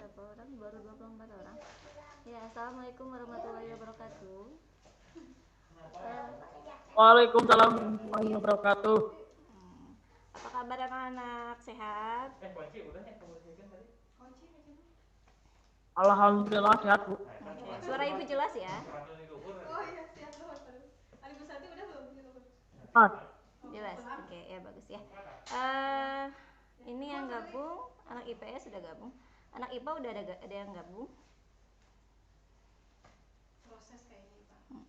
berapa orang? Baru 24 orang. Ya, assalamualaikum warahmatullahi wabarakatuh. Waalaikumsalam warahmatullahi wabarakatuh. Apa kabar anak-anak? Sehat? Alhamdulillah sehat, Bu. Oke. Suara ibu jelas ya? Oh iya, siap luhur baru. Ibu Santi udah belum di luhur? Ah, Jelas. Oke, ya bagus ya. Eh, ini yang gabung anak IPS sudah gabung. Anak IPA udah ada yang gabung. Proses kayaknya, Pak.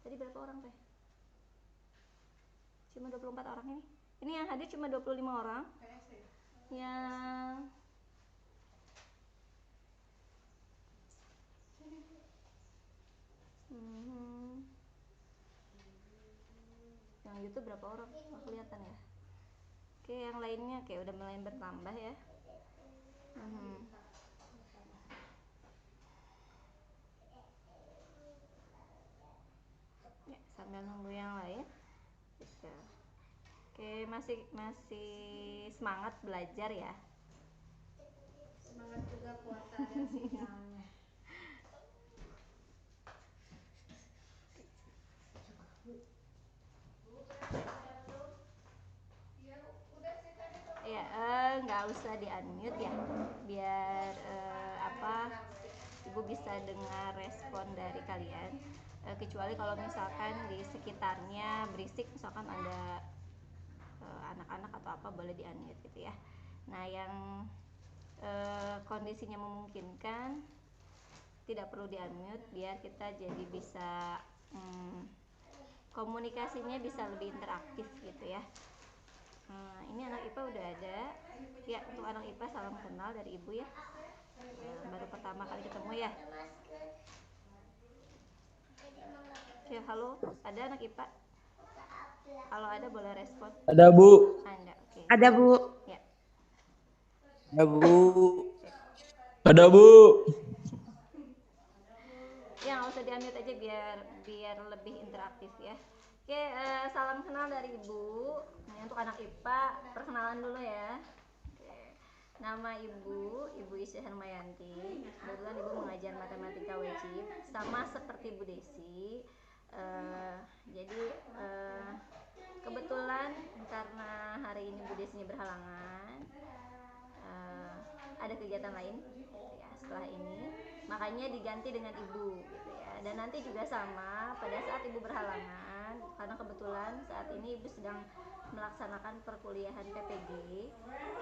Tadi berapa orang, Teh? Cuma 24 orang ini. Ini yang hadir cuma 25 orang. PS ya? Yang yang YouTube berapa orang? Nggak kelihatan ya. Oke, yang lainnya kayak udah mulai bertambah ya. Ya, sambil nunggu yang lain. Gitu. Oke, masih semangat belajar ya. Semangat juga kuota dan sinyalnya. Ya, nggak usah di unmute ya, biar ibu bisa dengar respon dari kalian. Kecuali kalau misalkan di sekitarnya berisik, misalkan ada anak-anak atau apa, boleh di unmute gitu ya. Nah, yang kondisinya memungkinkan tidak perlu di unmute, biar kita jadi bisa komunikasinya bisa lebih interaktif gitu ya. Ini anak IPA udah ada ya. Untuk anak IPA salam kenal dari ibu ya. Baru pertama kali ketemu ya. Ya, halo, ada anak IPA? Kalau ada boleh respon. ada Bu. Ada, oke. Ada Bu. Ya. Ada Bu. Ada Bu. Ya, nggak usah di-unmute aja biar lebih interaktif ya. Oke, salam kenal dari ibu. Ini untuk anak IPA, perkenalan dulu ya. Oke. Nama Ibu Isya Hermayanti. Kebetulan Ibu mengajar matematika wajib, sama seperti Bu Desi. Jadi kebetulan karena hari ini Bu Desinya berhalangan, ada kegiatan lain gitu ya setelah ini, makanya diganti dengan ibu gitu ya. Dan nanti juga sama pada saat ibu berhalangan, karena kebetulan saat ini ibu sedang melaksanakan perkuliahan PPG,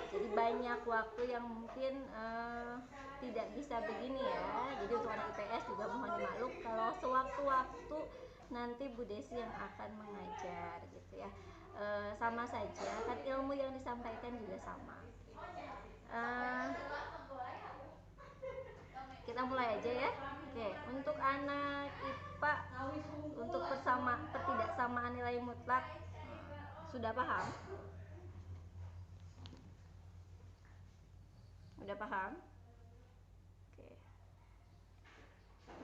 jadi banyak waktu yang mungkin tidak bisa begini ya. Jadi untuk anak IPS juga mohon dimaklum kalau sewaktu-waktu nanti Bu Desi yang akan mengajar gitu ya. Sama saja kan, ilmu yang disampaikan juga sama. Kita mulai aja ya. Oke, untuk anak IPA, untuk pertidaksamaan nilai mutlak sudah paham? Udah paham? Oke.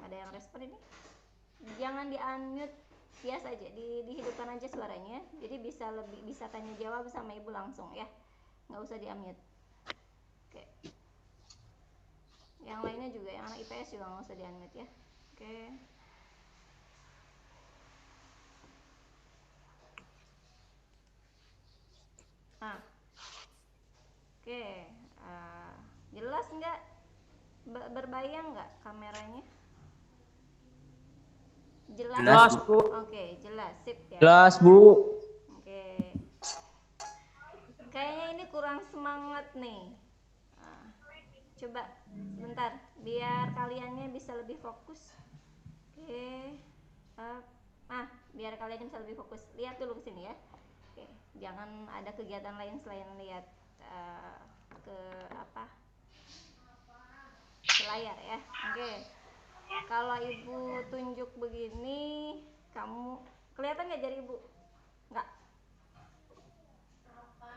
Ada yang respon ini? Jangan di unmute, biasa aja, dihidupkan aja suaranya. Jadi bisa tanya jawab sama ibu langsung ya. Nggak usah di unmute. Oke. Yang lainnya juga, yang anak IPS juga nggak usah di unmute ya. Oke. Oke. Jelas nggak? Berbayang nggak kameranya? Jelas, Bu. Oke, jelas, sip ya. Jelas, Bu. Oke. Kayaknya ini kurang semangat nih. Coba sebentar, biar kaliannya bisa lebih fokus. Oke. Biar kalian bisa lebih fokus. Lihat dulu ke sini ya. Oke, jangan ada kegiatan lain selain lihat ke layar ya. Oke. Kalau ibu tunjuk begini, kamu kelihatan nggak jari ibu? Nggak.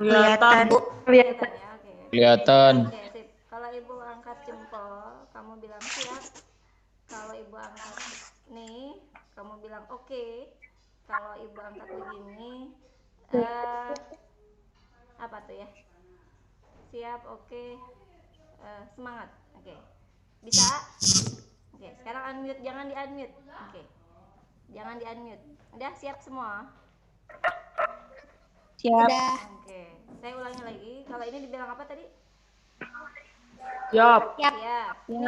Kelihatan, Bu. Kelihatan ya. Oke. Kelihatan. Oke, sip. Kalau ibu angkat jempol, kamu bilang siap. Kalau ibu angkat nih, kamu bilang oke. Kalau ibu angkat begini, apa tuh ya? Siap, oke. semangat. Oke. Bisa? Oke, sekarang unmute, jangan di-unmute. Oke. Jangan di-unmute. Udah siap semua? Siap. Oke. Saya ulangi lagi. Kalau ini dibilang apa tadi? Siap. Siap. Ini.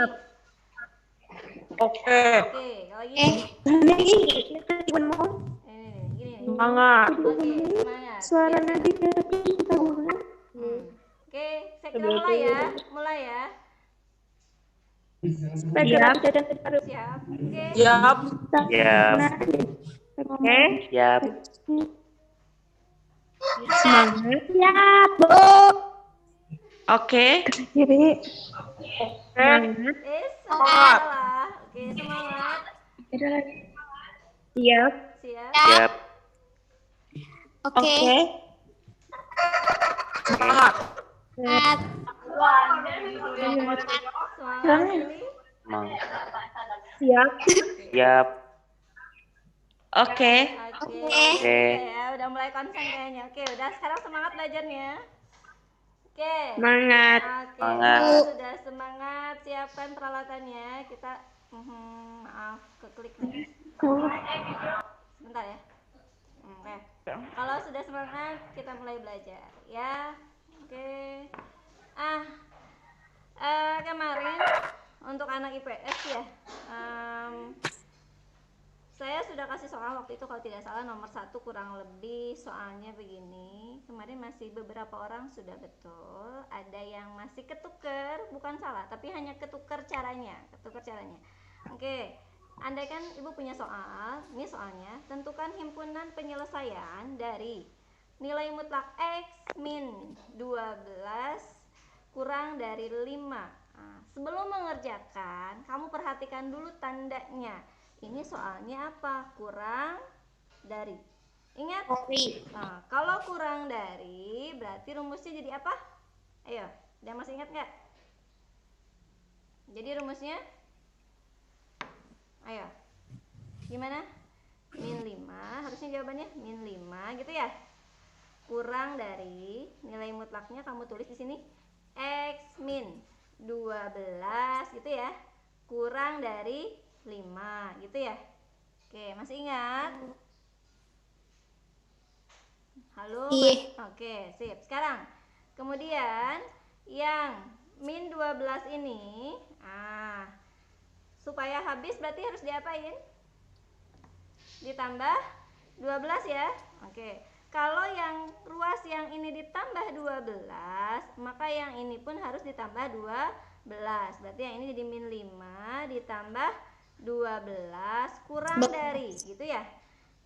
Oke. Oke, kalau gini. Ini gini. Semangat. Oke, semangat. Suara Biasa. Nadia kita Oke, saya kira mulai ya. Mulai ya. Siap. Siap. Oke. Siap. Siap. Oke. Siap. Semangat. Siap, Bu. Oke. Kiri. Semangat. Salah. Oke, semangat. Ada lagi. Siap. Siap. Siap. Oke. Semangat. Semangat ini. Semangat. Siap. Siap. Oke. Oke. Ya, udah mulai konsen kayaknya. Oke, udah sekarang semangat belajarnya. Oke. Semangat. Oke. Semangat. Kalau sudah semangat, siapkan peralatannya. Kita maaf, keklik nih. Sebentar ya. Oke. Kalau sudah semangat, kita mulai belajar ya. Oke. Kemarin untuk anak IPS ya, saya sudah kasih soal waktu itu kalau tidak salah nomor 1 kurang lebih soalnya begini. Kemarin masih beberapa orang sudah betul, ada yang masih ketuker, bukan salah, tapi hanya ketuker caranya. Oke, andaikan ibu punya soal, ini soalnya, tentukan himpunan penyelesaian dari nilai mutlak X min 12 kurang dari 5. Sebelum mengerjakan, kamu perhatikan dulu tandanya. Ini soalnya apa? Kurang dari. Ingat? Nah, kalau kurang dari, berarti rumusnya jadi apa? Ayo, ada masih ingat nggak? Jadi rumusnya? Ayo, gimana? Min 5, harusnya jawabannya min 5 gitu ya. Kurang dari, nilai mutlaknya kamu tulis di sini X min 12 gitu ya. Kurang dari 5 gitu ya. Oke, masih ingat? Halo? Iya. Oke, sip. Sekarang kemudian yang min 12 ini supaya habis berarti harus diapain? Ditambah 12 ya. Oke. Kalau yang ruas yang ini ditambah 12, maka yang ini pun harus ditambah 12. Berarti yang ini jadi min 5 ditambah 12 kurang dari gitu ya.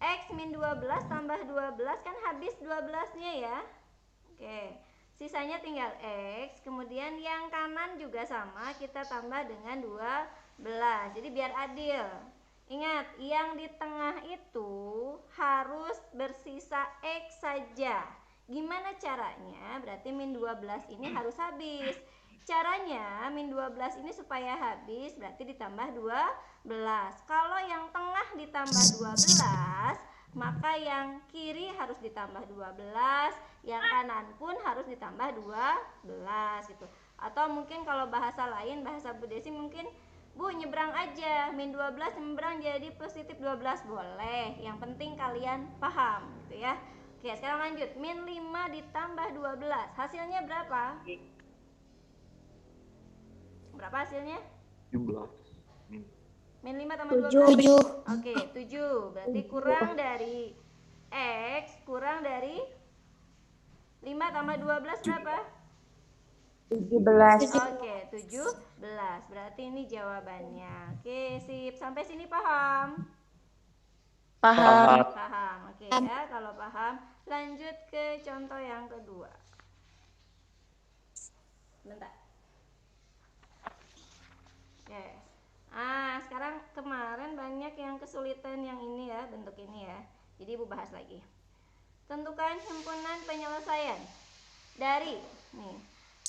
X min 12 tambah 12 kan habis 12-nya ya. Oke. Sisanya tinggal X, kemudian yang kanan juga sama, kita tambah dengan 12. Jadi biar adil. Ingat, yang di tengah itu harus bersisa X saja. Gimana caranya? Berarti min 12 ini harus habis. Caranya min 12 ini supaya habis berarti ditambah 12. Kalau yang tengah ditambah 12, maka yang kiri harus ditambah 12, yang kanan pun harus ditambah 12 gitu. Atau mungkin kalau bahasa lain, bahasa Bu Desi mungkin Bu nyebrang aja, min 12 nyebrang jadi positif 12 boleh. Yang penting kalian paham gitu ya. Oke, sekarang lanjut. Min 5 ditambah 12. Hasilnya berapa? Berapa hasilnya? 17. Min 5 tambah 12. 7. Oke, 7. Berarti kurang dari X kurang dari 5 tambah 12 berapa? 17. Oke, 17. Berarti ini jawabannya. Oke, sip. Sampai sini paham? Paham. Paham. Oke ya, kalau paham, lanjut ke contoh yang kedua. Bentar. Oke. Sekarang kemarin banyak yang kesulitan yang ini ya, bentuk ini ya. Jadi Ibu bahas lagi. Tentukan himpunan penyelesaian dari nih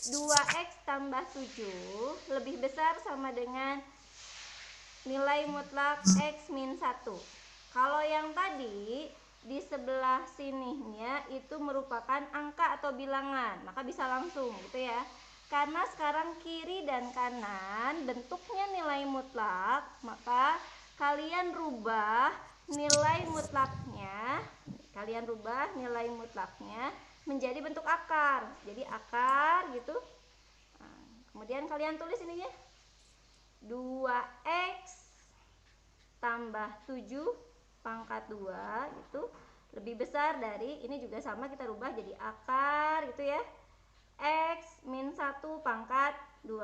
2x tambah 7 lebih besar sama dengan nilai mutlak x min 1. Kalau yang tadi di sebelah sininya itu merupakan angka atau bilangan, maka bisa langsung gitu ya. karena sekarang kiri dan kanan bentuknya nilai mutlak, maka kalian rubah nilai mutlaknya. Kalian rubah nilai mutlaknya menjadi bentuk akar. Jadi akar gitu. Nah, kemudian kalian tulis ininya. 2x tambah 7 pangkat 2 itu lebih besar dari, ini juga sama kita rubah jadi akar gitu ya, x min 1 pangkat 2.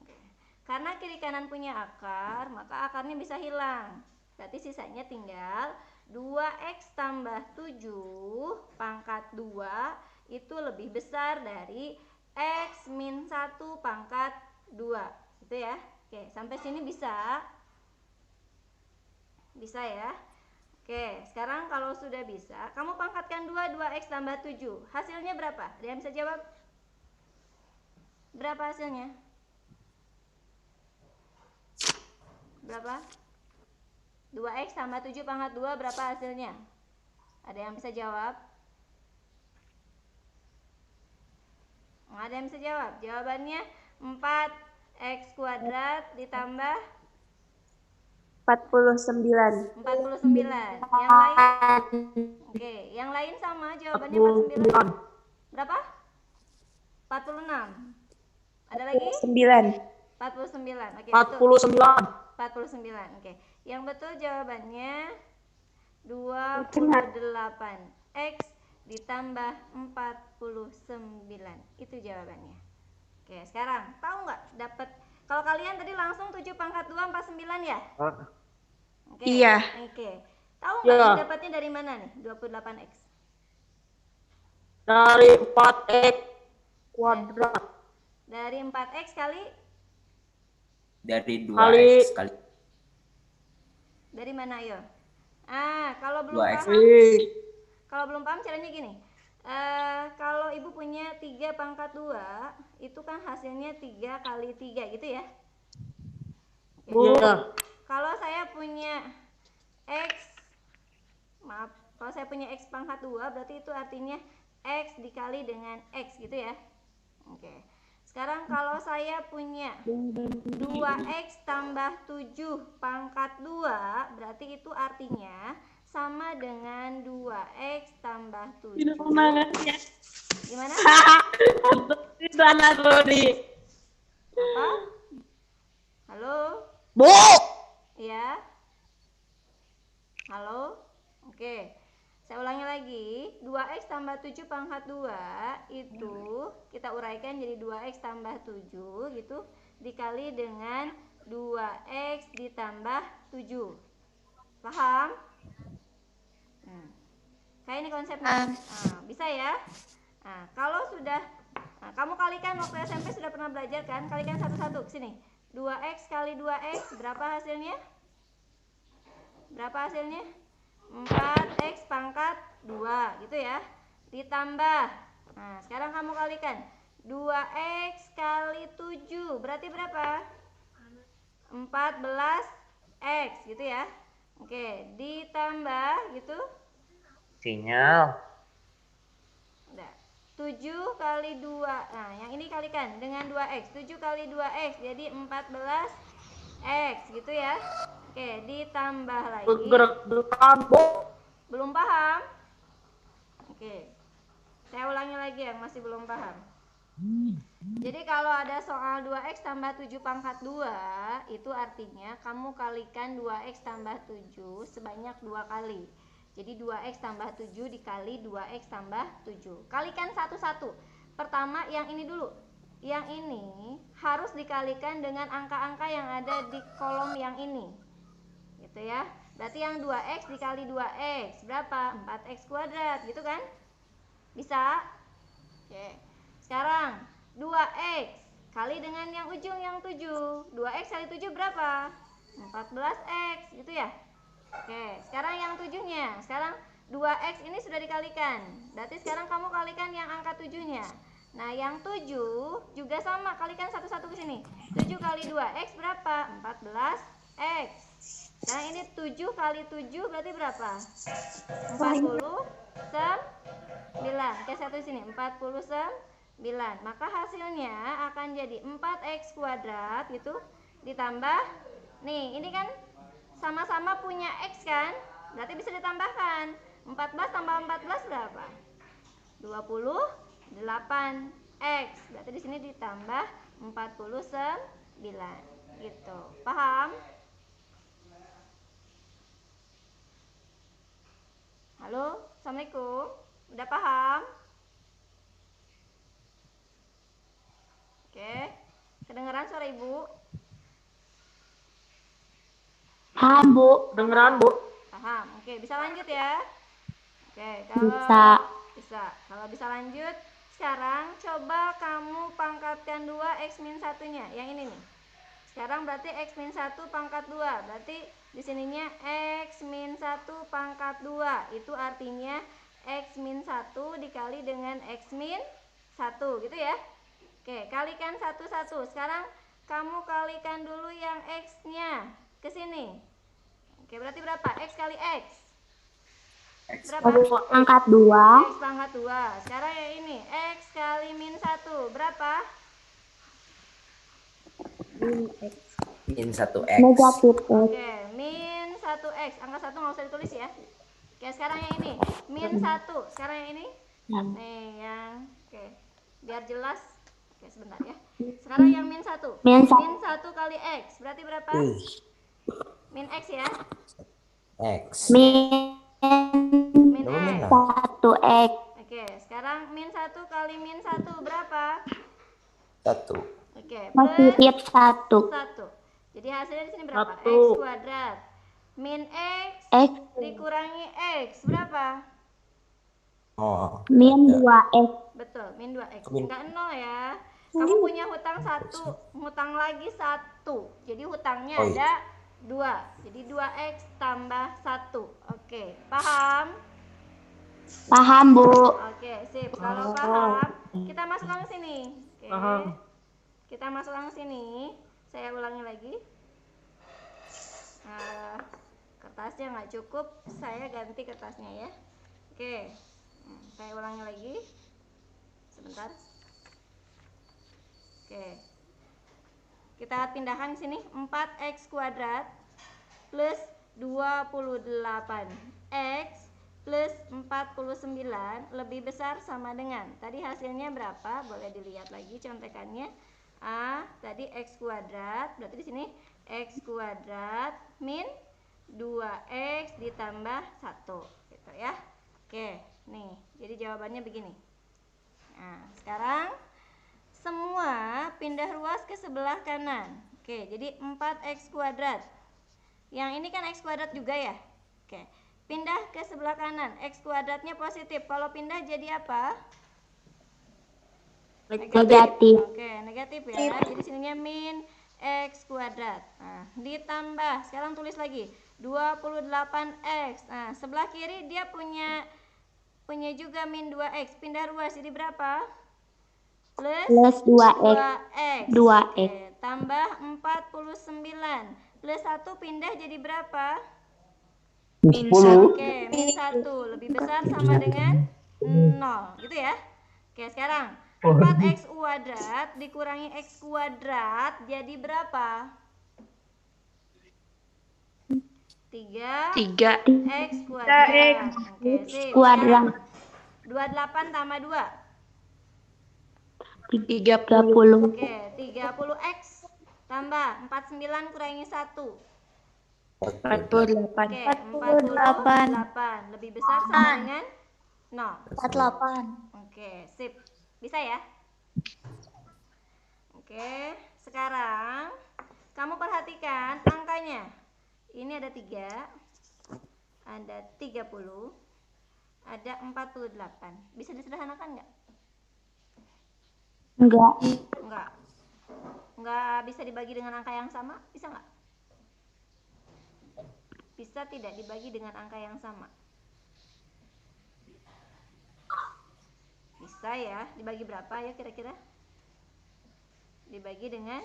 Oke. Karena kiri kanan punya akar, maka akarnya bisa hilang. Berarti sisanya tinggal 2x tambah 7 pangkat 2 itu lebih besar dari x min 1 pangkat 2 gitu ya. Oke, sampai sini bisa? Bisa ya. Oke, sekarang kalau sudah bisa, kamu pangkatkan 2x tambah 7. Hasilnya berapa? Ada yang bisa jawab? Berapa hasilnya? Berapa? 2x tambah 7 pangkat 2 berapa hasilnya? Ada yang bisa jawab? Ada yang bisa jawab? Jawabannya 4x kuadrat ditambah 49. 49. Yang lain? Oke, yang lain sama jawabannya 49. Berapa? 46. Ada lagi? 9. 49. Oke, 49. 49. Oke. Yang betul jawabannya 28x ditambah 49. Itu jawabannya. Oke, sekarang tahu nggak dapat, kalau kalian tadi langsung 7 pangkat 2 49 ya? Oke. Iya. Oke. Tahu nggak Iya. dapatnya dari mana nih? 28x. Dari 4x kuadrat. Dari 4x kali Dari Kali. 2x kali dari mana ayo? Kalau belum 2x. paham, Ih, kalau belum paham caranya gini. Kalau ibu punya 3 pangkat 2, itu kan hasilnya 3 kali 3 gitu ya. Oke. iya. Kalau saya punya x, maaf, kalau saya punya x pangkat 2 berarti itu artinya x dikali dengan x gitu ya. Oke. Sekarang kalau saya punya 2x tambah 7 pangkat 2 berarti itu artinya sama dengan 2x tambah 7. Gimana? Di sana Rodi. Apa? Halo? Bu. Iya? Halo? Oke. Saya ulangi lagi, 2x tambah 7 pangkat 2 itu kita uraikan jadi 2x tambah 7 gitu dikali dengan 2x ditambah 7. Paham? Kayak ini konsepnya. Bisa ya? Kalau sudah kamu kalikan waktu SMP sudah pernah belajar kan? Kalikan satu-satu ke sini. 2x kali 2x berapa hasilnya? Berapa hasilnya? 4x pangkat 2 gitu ya. Ditambah. Sekarang kamu kalikan 2x kali 7 berarti berapa? 14x gitu ya. Oke, ditambah gitu. Sinyal. Udah. 7 kali 2. Nah, yang ini kalikan dengan 2x. 7 kali 2x jadi 14x gitu ya. Oke, ditambah lagi. Bergerak-gerakan, Bu. Belum paham? Oke. Saya ulangi lagi yang masih belum paham. Jadi kalau ada soal 2x tambah 7 pangkat 2, itu artinya kamu kalikan 2x tambah 7 sebanyak 2 kali. Jadi 2x tambah 7 dikali 2x tambah 7. Kalikan satu-satu. Pertama yang ini dulu. Yang ini harus dikalikan dengan angka-angka yang ada di kolom yang ini. Gitu ya. Berarti yang 2x dikali 2x berapa? 4x kuadrat gitu kan? Bisa? Oke. Sekarang 2x kali dengan yang ujung yang 7. 2x kali 7 berapa? 14x gitu ya. Oke, sekarang yang 7-nya. Sekarang 2x ini sudah dikalikan. Berarti sekarang kamu kalikan yang angka 7-nya. Nah, yang 7 juga sama, kalikan satu-satu ke sini. 7 kali 2x berapa? 14x. Sekarang ini 7 kali 7 berarti berapa? 49. Oke, satu di sini. 49 Maka hasilnya akan jadi 4x kuadrat gitu ditambah, nih ini kan sama-sama punya x kan, berarti bisa ditambahkan. 14 tambah 14 berapa? 28x. Berarti di sini ditambah 49 gitu. Paham? Halo, Assalamualaikum. Udah paham? Oke. Kedengeran suara Ibu? Paham, Bu. Dengeran, Bu. Paham. Oke, bisa lanjut ya. Oke, Bisa. bisa. Kalau bisa lanjut, sekarang coba kamu pangkatkan 2 x min 1-nya. Yang ini nih. Sekarang berarti x min 1 pangkat 2. Berarti di sininya x min 1 pangkat 2. Itu artinya x min 1 dikali dengan x min 1 gitu ya. Oke, kalikan satu-satu. Sekarang kamu kalikan dulu yang x-nya ke sini. Oke, berarti berapa? X kali x. Berapa? Angkat 2. X pangkat 2. Sekarang yang ini, x kali min 1. Berapa? Min 1x. Negatif X. Oke, min 1x. Angka 1 nggak usah ditulis ya. Oke, sekarang yang ini, min 1. Sekarang yang ini. Nih, yang oke. Biar jelas. Oke, sebentar ya. Sekarang yang min 1. Min Min 1 kali x. Berarti berapa? Min x ya. X. Min Min x. 1x. Oke, sekarang min 1 kali min 1 berapa? 1. Oke, plus Positif 1. 1. Jadi hasilnya di sini berapa? X Satu. kuadrat. Min x X. dikurangi x berapa? Oh. Min 2x. Betul, min 2x. Min. Enggak 0 ya. Kamu punya hutang 1, hutang lagi 1. Jadi hutangnya Oh, iya. ada 2. Jadi 2x tambah 1. Oke, paham? Paham, Bu. Oke, sip. Kalau paham, kita masukkan ke sini. Oke. Paham. Kita masukkan ke sini. Saya ulangi lagi. Kertasnya nggak cukup, saya ganti kertasnya ya. Oke. Saya ulangi lagi. Sebentar. Oke. Kita pindahkan di sini 4x kuadrat plus 28x plus 49 lebih besar sama dengan, tadi hasilnya berapa? Boleh dilihat lagi contekannya. Tadi x kuadrat, berarti di sini x kuadrat min 2x ditambah 1 gitu ya. Oke, nih. Jadi jawabannya begini. Nah, sekarang semua pindah ruas ke sebelah kanan. Oke, jadi 4x kuadrat. Yang ini kan x kuadrat juga ya. Oke, pindah ke sebelah kanan. X kuadratnya positif. Kalau pindah jadi apa? Negatif. Oke, negatif ya. Jadi sininya min x kuadrat. Nah, ditambah. Sekarang tulis lagi 28x. Nah, sebelah kiri dia punya juga min 2x. Pindah ruas jadi berapa? Plus 2x. 2x. 2x. Oke, tambah 49. Plus 1 pindah jadi berapa? Min 1. Oke, min 1 lebih besar sama dengan 0 gitu ya. Oke, sekarang 4x kuadrat dikurangi x kuadrat jadi berapa? 3 x kuadrat. Oke, sip. Kuadrat. 28 tambah 2. 30. Oke, 30x tambah 49 kurangi 1. 48. Oke, 48. Lebih besar sama dengan 0. 48. Oke, sip. Bisa ya? Oke, sekarang kamu perhatikan angkanya. Ini ada 3, ada 30, ada 48. Bisa disederhanakan nggak? Enggak. Nggak bisa dibagi dengan angka yang sama? Bisa nggak? Bisa tidak dibagi dengan angka yang sama? Bisa ya. Dibagi berapa ya kira-kira? Dibagi dengan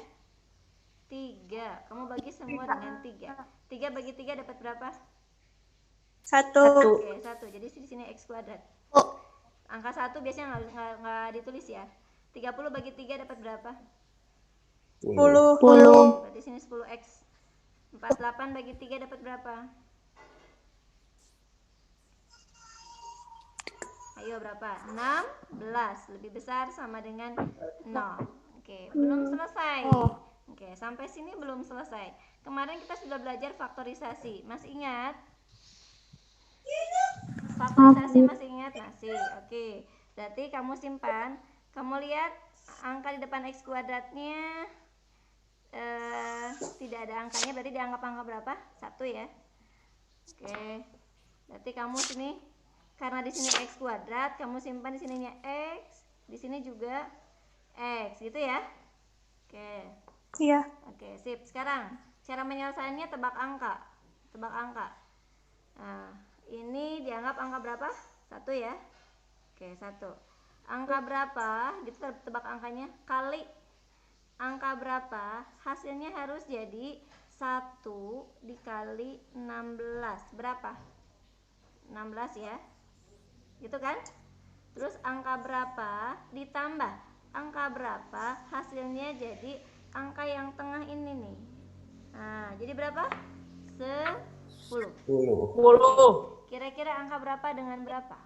3. Kamu bagi semua dengan 3. 3 bagi 3 dapat berapa? 1. Oke, 1. Jadi di sini x kuadrat. Angka 1 biasanya nggak ditulis ya. 30 bagi 3 dapat berapa? 10. 10. Berarti sini 10x. 48 bagi 3 dapat berapa? Ayo berapa? 16. Lebih besar sama dengan 0. Oke, belum selesai. Oke, sampai sini belum selesai. Kemarin kita sudah belajar faktorisasi. Masih ingat? Faktorisasi masih ingat? Masih. Oke. Berarti kamu simpan. Kamu lihat angka di depan x kuadratnya tidak ada angkanya, berarti dianggap angka berapa? 1 ya. Oke. Berarti kamu sini karena di sini x kuadrat, kamu simpan di sininya x, di sini juga x, gitu ya. Oke. Iya. Oke, sip. Sekarang cara menyelesaikannya tebak angka. Tebak angka. Nah, ini dianggap angka berapa? 1 ya. Oke, 1. Angka berapa? Gitu tebak angkanya kali angka berapa? Hasilnya harus jadi 1 dikali 16. Berapa? 16 ya. Gitu kan? Terus angka berapa ditambah angka berapa, hasilnya jadi angka yang tengah ini nih. Nah, jadi berapa? 10. 10. Kira-kira angka berapa dengan berapa?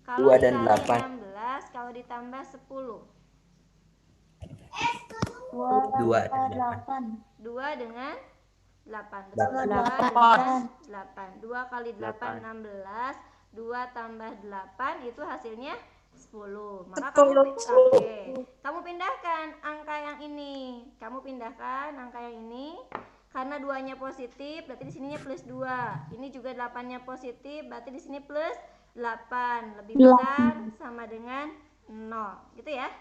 2 Kalau dan dikali 8. 16, kalau ditambah 10. 2 dan 8. 2 dengan 8. Betul. 2 8. dengan 8. 2 kali 8 8. 16. 2 tambah 8 itu hasilnya 10. Maka 10. kamu pindahkan angka yang ini. Kamu pindahkan angka yang ini. Karena 2-nya positif, berarti di sininya plus 2. Ini juga 8-nya positif, berarti di sini plus 8. Lebih besar sama dengan 0. Gitu ya.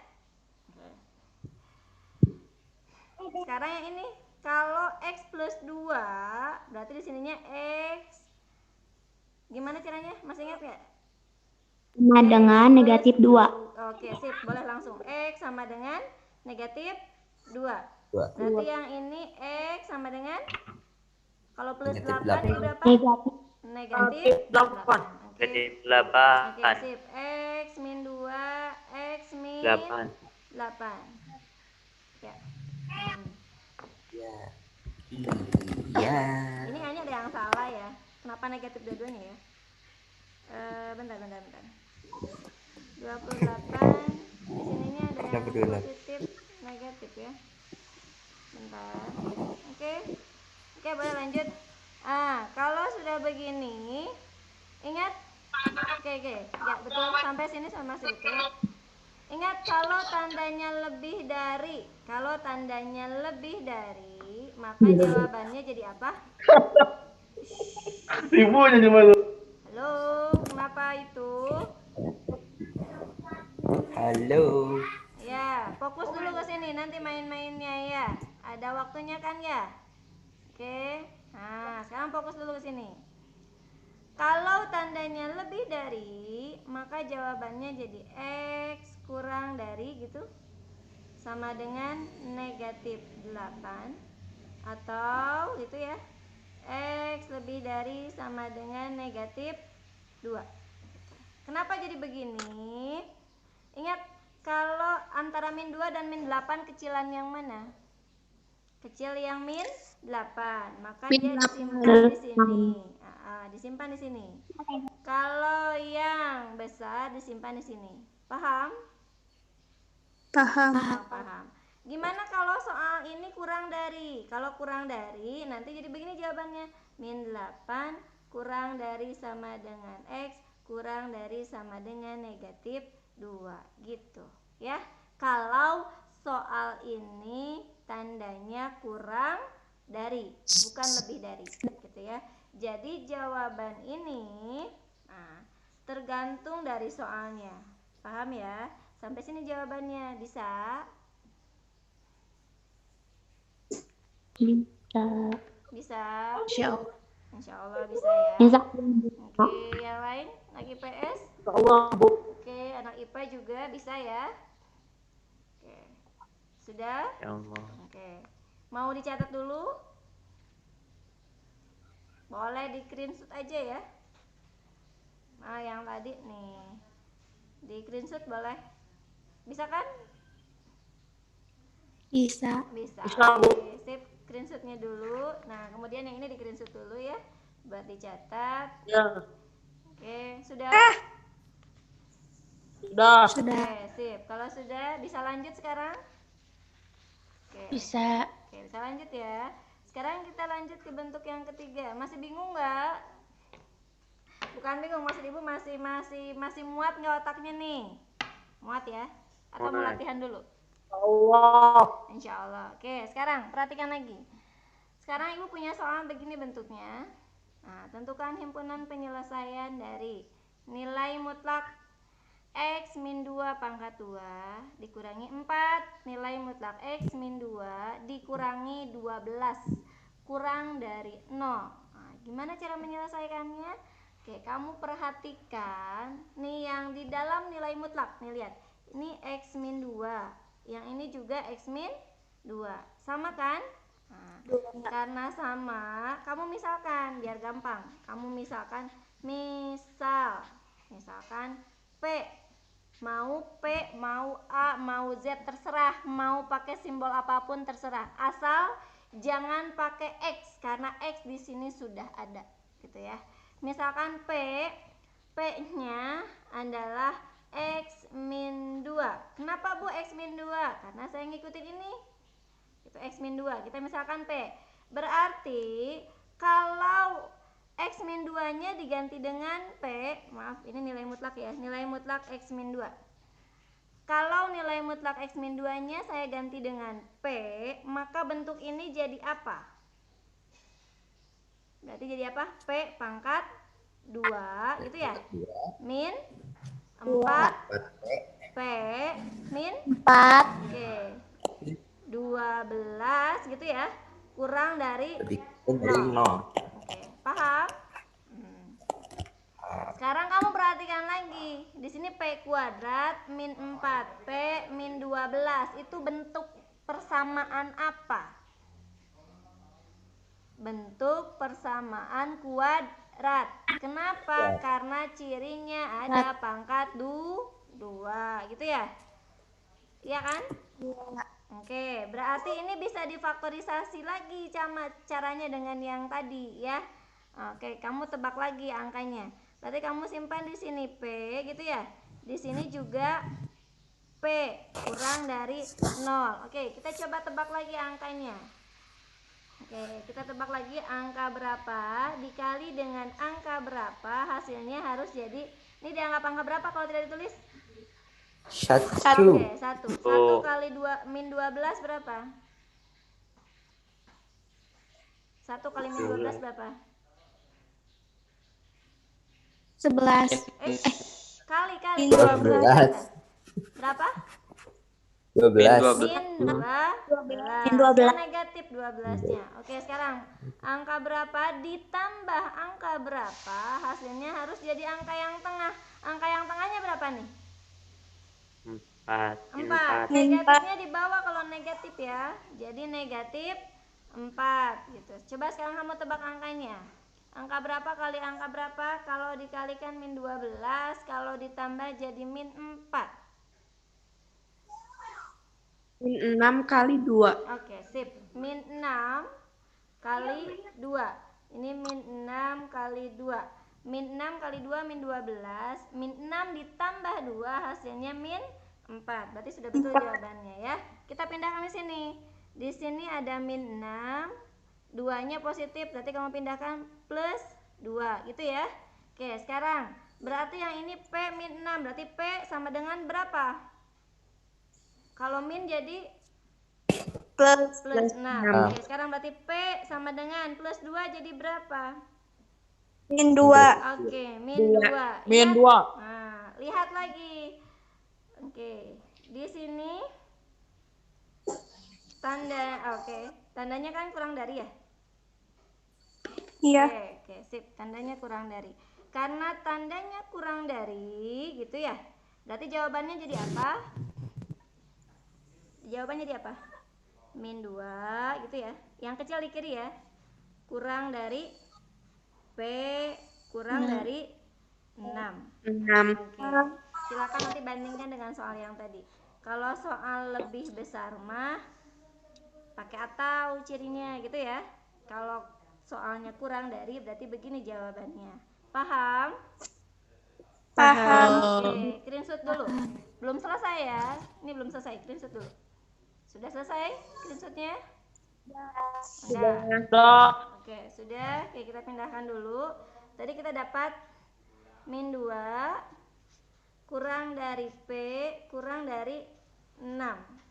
Sekarang yang ini, kalau x plus 2, berarti di sininya x. Gimana caranya? Masih ingat nggak? Sama dengan negatif 2. Oke, sip. Boleh langsung. X sama dengan negatif 2. 2. Berarti yang ini x sama dengan, kalau plus Negatif 8 ini 8. berapa? Negatif. Negatif 8. Oke. Jadi Oke, 8. sip. X min 2, x min 8. 8. Ya. Ya. Iya. Ini hanya ada yang salah ya. Kenapa negatif dua-duanya ya? Bentar. 28. Di sininya ada yang Kenapa 28? positif, negatif ya. Bentar. Oke. Oke, boleh lanjut. Kalau sudah begini, ingat. Oke. Ya, betul. Sampai sini masih betul. Ingat, kalau tandanya lebih dari, maka jawabannya jadi apa? Halo, kenapa itu? Halo. Ya, fokus dulu ke sini, nanti main-mainnya ya. Ada waktunya kan ya? Oke. Nah, sekarang fokus dulu ke sini. Kalau tandanya lebih dari, maka jawabannya jadi x kurang dari gitu, sama dengan negatif 8, atau gitu ya, x lebih dari sama dengan negatif 2. Kenapa jadi begini? Ingat, kalau antara min 2 dan min 8 kecilan yang mana? Kecil yang min 8, maka dia disimpan di sini. Disimpan di sini. Kalau yang besar disimpan di sini. Paham? Paham. Paham. Gimana kalau soal ini kurang dari? Kalau kurang dari, nanti jadi begini jawabannya. Min 8 kurang dari sama dengan x kurang dari sama dengan negatif 2. Gitu ya. Kalau soal ini tandanya kurang dari, bukan lebih dari, gitu ya. Jadi jawaban ini tergantung dari soalnya. Paham ya? Sampai sini jawabannya. Bisa? Bisa? Insya Allah. Insya Allah bisa ya. Oke, yang lain lagi PS? Oke, anak IPA juga bisa ya. Oke, sudah? Ya Allah. Oke, mau dicatat dulu? Boleh di screenshot aja ya. Yang tadi nih, di screenshot boleh. Bisa kan? Bisa. Bisa. Bisa, Bu. Oke, sip screenshotnya dulu. Nah, kemudian yang ini di screenshot dulu ya, buat dicatat. Ya, Oke, sudah? sudah. Sudah. Oke, sip. Kalau sudah, bisa lanjut sekarang? Oke. Bisa. Oke, bisa lanjut ya. Sekarang kita lanjut ke bentuk yang ketiga. Masih bingung nggak? Bukan bingung, maksud ibu masih muat nggak otaknya nih? Muat ya? Atau mau Muat. latihan dulu? Allah. Insya Allah. Oke, sekarang perhatikan lagi. Sekarang ibu punya soal begini bentuknya. Nah, tentukan himpunan penyelesaian dari nilai mutlak X min 2 pangkat 2 dikurangi 4 nilai mutlak X min 2 dikurangi 12 kurang dari 0. Nah, gimana cara menyelesaikannya? Oke, kamu perhatikan nih yang di dalam nilai mutlak. Nih lihat, ini X min 2, yang ini juga X min 2. Sama kan? Nah, karena sama, kamu misalkan biar gampang. Kamu misalkan misalkan P, mau P, mau A, mau Z terserah, mau pakai simbol apapun terserah. Asal jangan pakai X karena X di sini sudah ada, gitu ya. Misalkan P-nya adalah X min 2. Kenapa Bu X min 2? Karena saya ngikutin ini. Itu X min 2. Kita misalkan P. Berarti kalau X min 2-nya diganti dengan P, maaf ini nilai mutlak ya, nilai mutlak X min 2. Kalau nilai mutlak X min 2-nya saya ganti dengan P, maka bentuk ini jadi apa? Berarti jadi apa? P pangkat 2 gitu ya? Min 4 P min 4. Oke. 12 gitu ya. Kurang dari Lebih dari 0. Oke, paham? Sekarang kamu perhatikan lagi. Di sini P kuadrat min 4, P min 12. Itu bentuk persamaan apa? Bentuk persamaan kuadrat. Kenapa? Karena cirinya ada pangkat 2, gitu ya? Iya kan? Oke, berarti ini bisa difaktorisasi lagi caranya dengan yang tadi ya. Oke, kamu tebak lagi angkanya. Berarti kamu simpan di sini P gitu ya. Di sini juga P kurang dari 0. Oke, kita coba tebak lagi angkanya. Oke, kita tebak lagi angka berapa dikali dengan angka berapa, hasilnya harus jadi, ini dianggap angka berapa kalau tidak ditulis? 1. Oke, 1 kali 2 min 12 berapa? 1 kali min 12 berapa? 11. Kali 12. berapa? 12. Min 12. Min 12. Kan negatif 12-nya. Oke, sekarang angka berapa ditambah angka berapa, hasilnya harus jadi angka yang tengah. Angka yang tengahnya berapa nih? 4. Negatifnya di bawah kalau negatif ya. Jadi negatif 4 gitu. Coba sekarang kamu tebak angkanya. Angka berapa kali angka berapa kalau dikalikan min 12, kalau ditambah jadi min 4? Min 6 kali 2. Oke, sip. Min 6 kali 2. Ini min 6 kali 2. Min 6 kali 2 min 12. Min 6 ditambah 2 hasilnya min 4. Berarti sudah betul jawabannya ya. Kita pindahkan di sini. Di sini ada min 6, 2-nya positif, berarti kamu pindahkan plus 2 gitu ya. Oke, sekarang berarti yang ini P min 6, berarti P sama dengan berapa? Kalau min jadi plus 6. Oke, sekarang berarti P sama dengan plus 2 jadi berapa? Min 2. Oke, min 2. Min 2. Nah, lihat lagi. Oke, di sini tandanya kan kurang dari ya? Iya. Oke, sip. Tandanya kurang dari. Karena tandanya kurang dari, gitu ya. Berarti jawabannya jadi apa? Jawabannya jadi apa? Min 2, gitu ya. Yang kecil di kiri ya. Kurang dari P kurang dari 6. 6. Oke. Silakan nanti bandingkan dengan soal yang tadi. Kalau soal lebih besar mah pakai atau cirinya gitu ya. Kalau soalnya kurang dari berarti begini jawabannya. Paham? Paham. Oke, screenshot dulu. Belum selesai ya. Ini belum selesai, screenshot dulu. Sudah selesai screenshotnya? Sudah. Oke, sudah. Oke, kita pindahkan dulu. Tadi kita dapat min 2 kurang dari P kurang dari 6.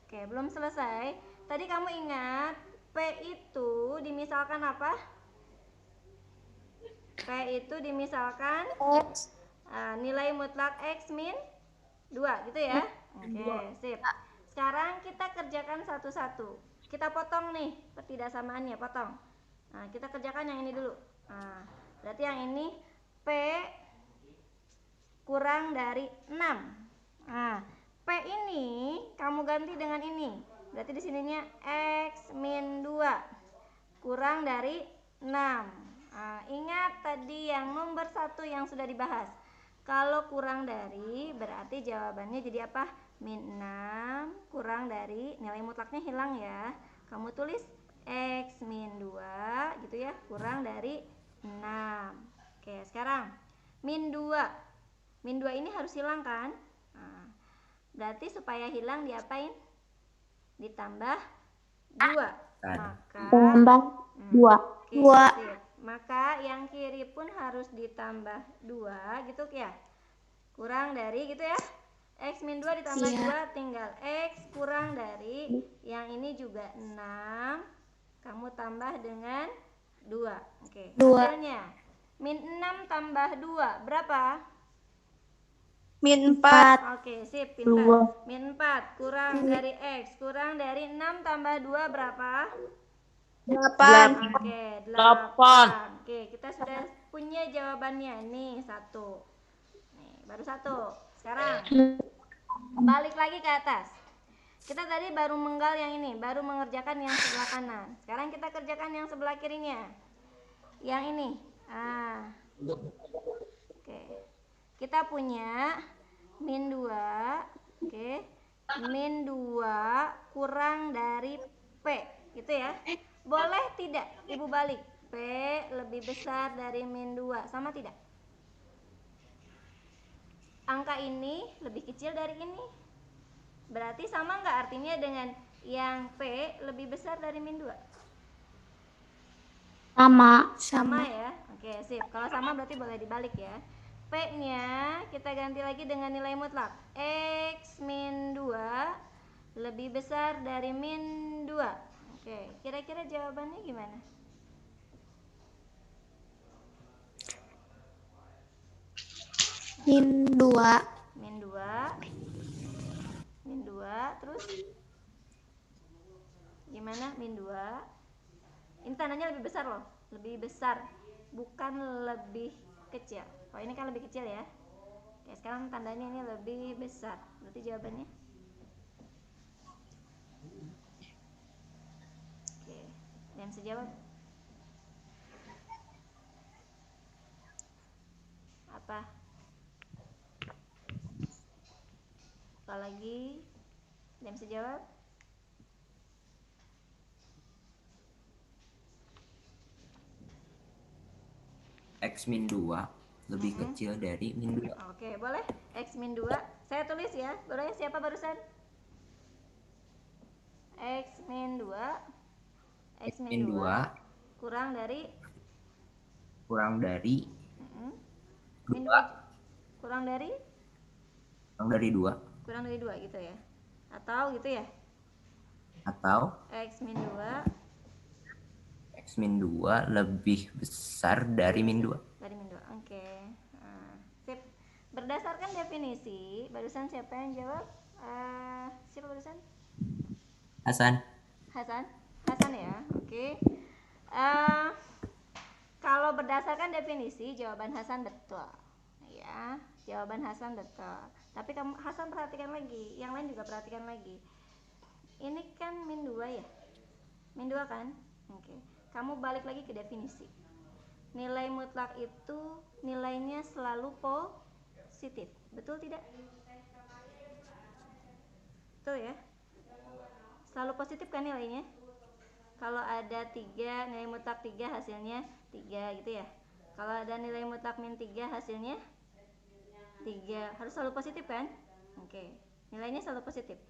Oke, belum selesai. Tadi kamu ingat P itu dimisalkan apa? P itu dimisalkan nilai mutlak X min 2 gitu ya. Oke, sip. Sekarang kita kerjakan satu-satu. Kita potong nih pertidaksamaannya, potong. Nah, kita kerjakan yang ini dulu. Nah, berarti yang ini P kurang dari 6. Nah, P ini kamu ganti dengan ini. Berarti di sininya X min 2 kurang dari 6. Nah, ingat tadi yang nomor 1 yang sudah dibahas. Kalau kurang dari berarti jawabannya jadi apa? Min 6 kurang dari, nilai mutlaknya hilang ya. Kamu tulis X min 2 gitu ya, kurang dari 6. Oke, sekarang min 2. Min 2 ini harus hilang kan? Nah, berarti supaya hilang diapain? Ditambah 2. Maka Tambah 2. oke, Dua. sip. Maka yang kiri pun harus ditambah 2 gitu ya. Kurang dari gitu ya. X min 2 ditambah Iya. 2 tinggal X kurang dari, yang ini juga 6. Kamu tambah dengan 2. Oke, Dua. hasilnya min 6 tambah 2 berapa? Min 4. Oke, sip, Dua. pintar. Min 4 kurang dari X kurang dari 6 tambah 2 berapa? 8. Oke, 8. Oke, kita sudah punya jawabannya. Nih, 1. Nih, baru 1. Sekarang balik lagi ke atas. Kita tadi baru menggal yang ini, baru mengerjakan yang sebelah kanan. Sekarang kita kerjakan yang sebelah kirinya. Yang ini. Oke. Kita punya min 2, oke. Min 2 kurang dari P, gitu ya. Boleh tidak Ibu balik? P lebih besar dari min 2, sama tidak? Angka ini lebih kecil dari ini. Berarti sama nggak artinya dengan yang P lebih besar dari min 2? Sama. Sama ya. Oke, sip. Kalau sama berarti boleh dibalik ya. P-nya kita ganti lagi dengan nilai mutlak. X min 2 lebih besar dari min 2. Oke, kira-kira jawabannya gimana? Min 2. Min 2. Min 2 terus gimana? Min 2. Ini tandanya lebih besar loh, lebih besar, bukan lebih kecil. Oh, ini kan lebih kecil ya. Oke, sekarang tandanya ini lebih besar. Berarti jawabannya? Oke, yang bisa jawab? Apa? Apa lagi? Yang bisa jawab? X min 2 lebih kecil dari min 2. Oke, boleh. X min 2. Saya tulis ya. Boleh, siapa barusan? X min 2. X min 2 kurang dari min 2 kurang dari 2. kurang dari 2 gitu ya. Atau gitu ya. Atau X min 2 X min 2 lebih besar dari min 2. dari min 2. Oke. Nah, sip. Berdasarkan definisi, barusan siapa yang jawab? Siapa barusan? Hasan. Hasan ya. Oke. Kalau berdasarkan definisi, jawaban Hasan betul. Ya, jawaban Hasan betul. Tapi kamu Hasan perhatikan lagi, yang lain juga perhatikan lagi. Ini kan min 2 ya? Min 2 kan? Oke. Kamu balik lagi ke definisi. Nilai mutlak itu nilainya selalu positif. Betul tidak? betul ya? Selalu positif kan nilainya? Kalau ada 3, nilai mutlak 3 hasilnya 3 gitu ya. Kalau ada nilai mutlak min 3 hasilnya 3, harus selalu positif kan? Oke, nilainya selalu positif.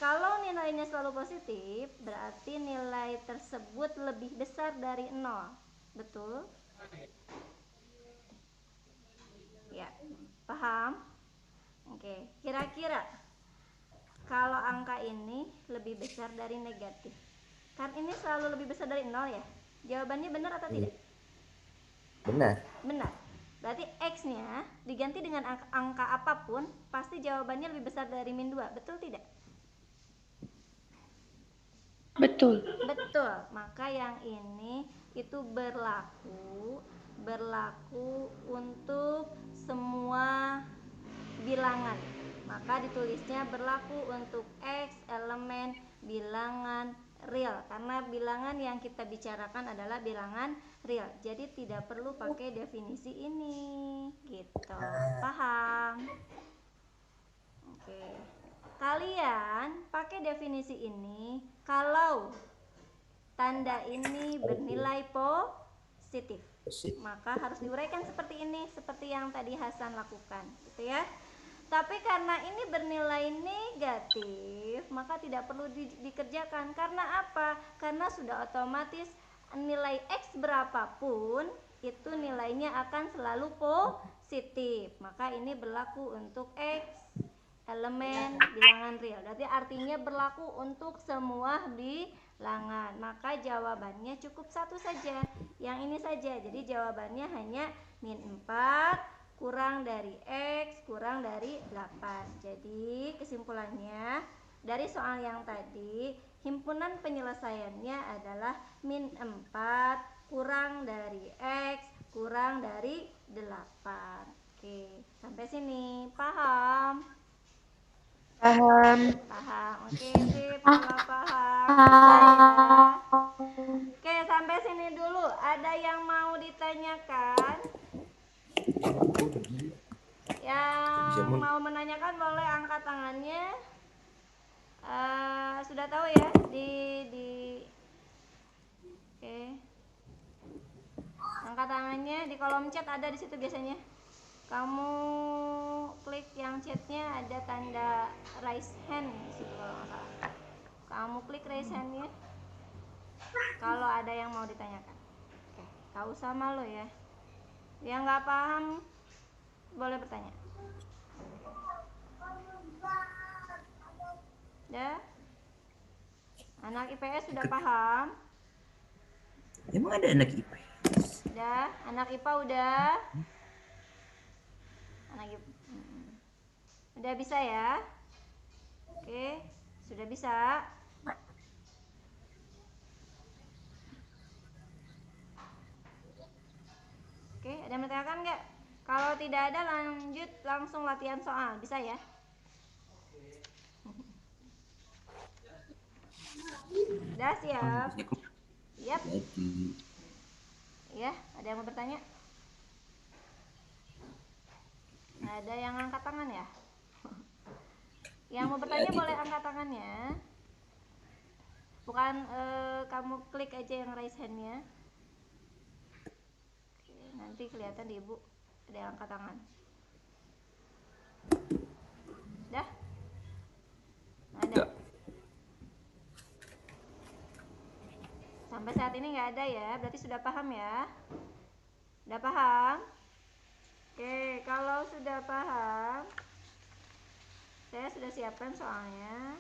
Kalau nilainya selalu positif, berarti nilai tersebut lebih besar dari 0. Betul? Ya, paham? Oke, kira-kira kalau angka ini lebih besar dari negatif, kan ini selalu lebih besar dari 0 ya? Jawabannya benar atau tidak? Benar. Benar. Berarti X-nya diganti dengan angka apapun, pasti jawabannya lebih besar dari min 2. Betul tidak? Betul. Betul. Maka yang ini itu berlaku untuk semua bilangan. Maka ditulisnya berlaku untuk X elemen bilangan real, karena bilangan yang kita bicarakan adalah bilangan real. Jadi tidak perlu pakai definisi ini, gitu. Paham? Oke. Kalian pakai definisi ini kalau tanda ini bernilai positif. Maka harus diuraikan seperti ini, seperti yang tadi Hasan lakukan, gitu ya. Tapi karena ini bernilai negatif, maka tidak perlu dikerjakan. Karena apa? Karena sudah otomatis nilai X berapapun itu nilainya akan selalu positif. Maka ini berlaku untuk X elemen bilangan real. Berarti artinya berlaku untuk semua bilangan. Maka jawabannya cukup satu saja, yang ini saja. Jadi jawabannya hanya min 4 kurang dari X kurang dari 8. Jadi kesimpulannya dari soal yang tadi, himpunan penyelesaiannya adalah min 4 kurang dari X kurang dari 8. Oke, sampai sini paham? Paham. Paham. Oke, sip. Kalau paham saya. Oke, sampai sini dulu. Ada yang mau ditanyakan? Yang mau menanyakan boleh angkat tangannya. Sudah tahu ya oke. Angkat tangannya di kolom chat, ada di situ biasanya. Kamu klik yang chatnya, ada tanda raise hand di situ kalau nggak salah. Kamu klik raise handnya kalau ada yang mau ditanyakan. Oke, gak usah malu ya. Yang nggak paham boleh bertanya. Udah? Anak IPS sudah paham? Emang ada anak IPS? Udah? Anak IPA udah? Anak IPA udah bisa ya? Oke, sudah bisa. Oke, ada yang bertanyakan nggak? Kalau tidak ada, lanjut langsung latihan soal, bisa ya? Udah siap? Yap. Ya, ada yang mau bertanya? Ada yang angkat tangan ya? Yang mau bertanya boleh angkat tangannya. Bukan kamu klik aja yang raise hand-nya. Oke, nanti kelihatan di ibu ada yang angkat tangan. Dah? Ada. Sampai saat ini nggak ada ya, berarti sudah paham ya? Sudah paham? Oke, kalau sudah paham, saya sudah siapkan soalnya.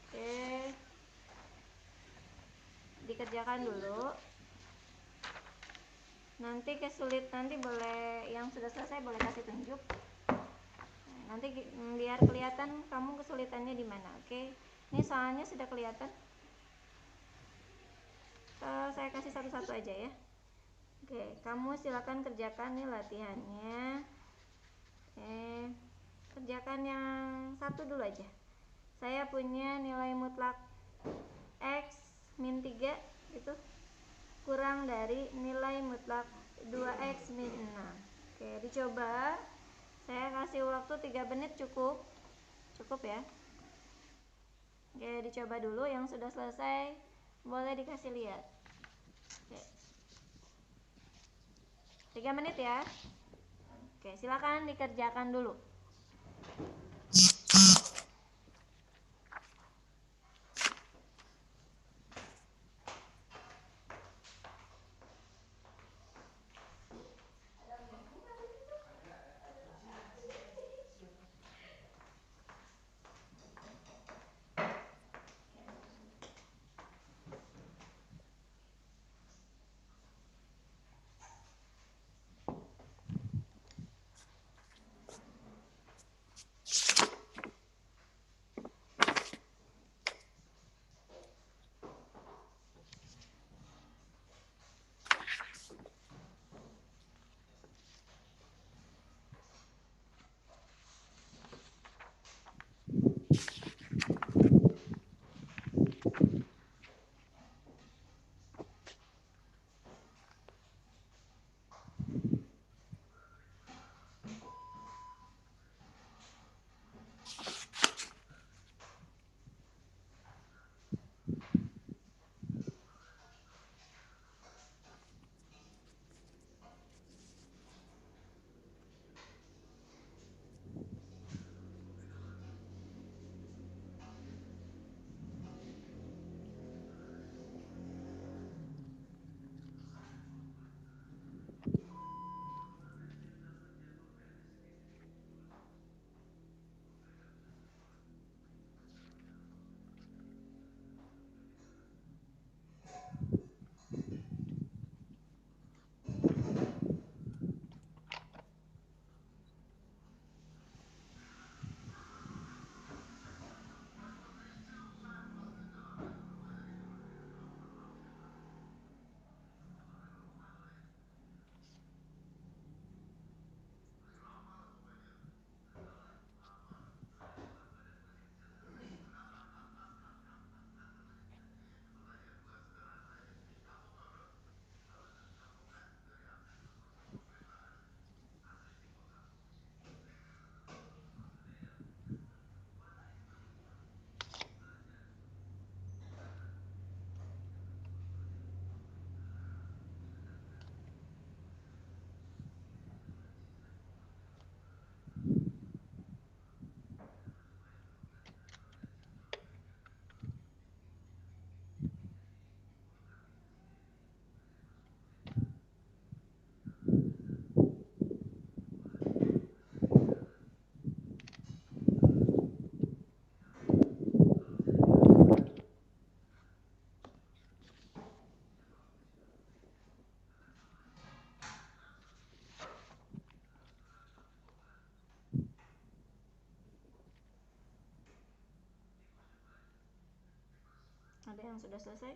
Oke, dikerjakan dulu. Nanti nanti boleh, yang sudah selesai boleh kasih tunjuk. Nanti biar kelihatan kamu kesulitannya di mana. Oke, ini soalnya sudah kelihatan. Saya kasih satu-satu aja ya. Oke, kamu silakan kerjakan nih latihannya. Oke, kerjakan yang satu dulu aja. Saya punya nilai mutlak X min 3 itu kurang dari nilai mutlak 2X min 6. Oke, dicoba. Saya kasih waktu 3 menit cukup. Cukup ya. Oke, dicoba dulu. Yang sudah selesai boleh dikasih lihat. Oke. 3 menit ya. Oke, silakan dikerjakan dulu. Ada yang sudah selesai?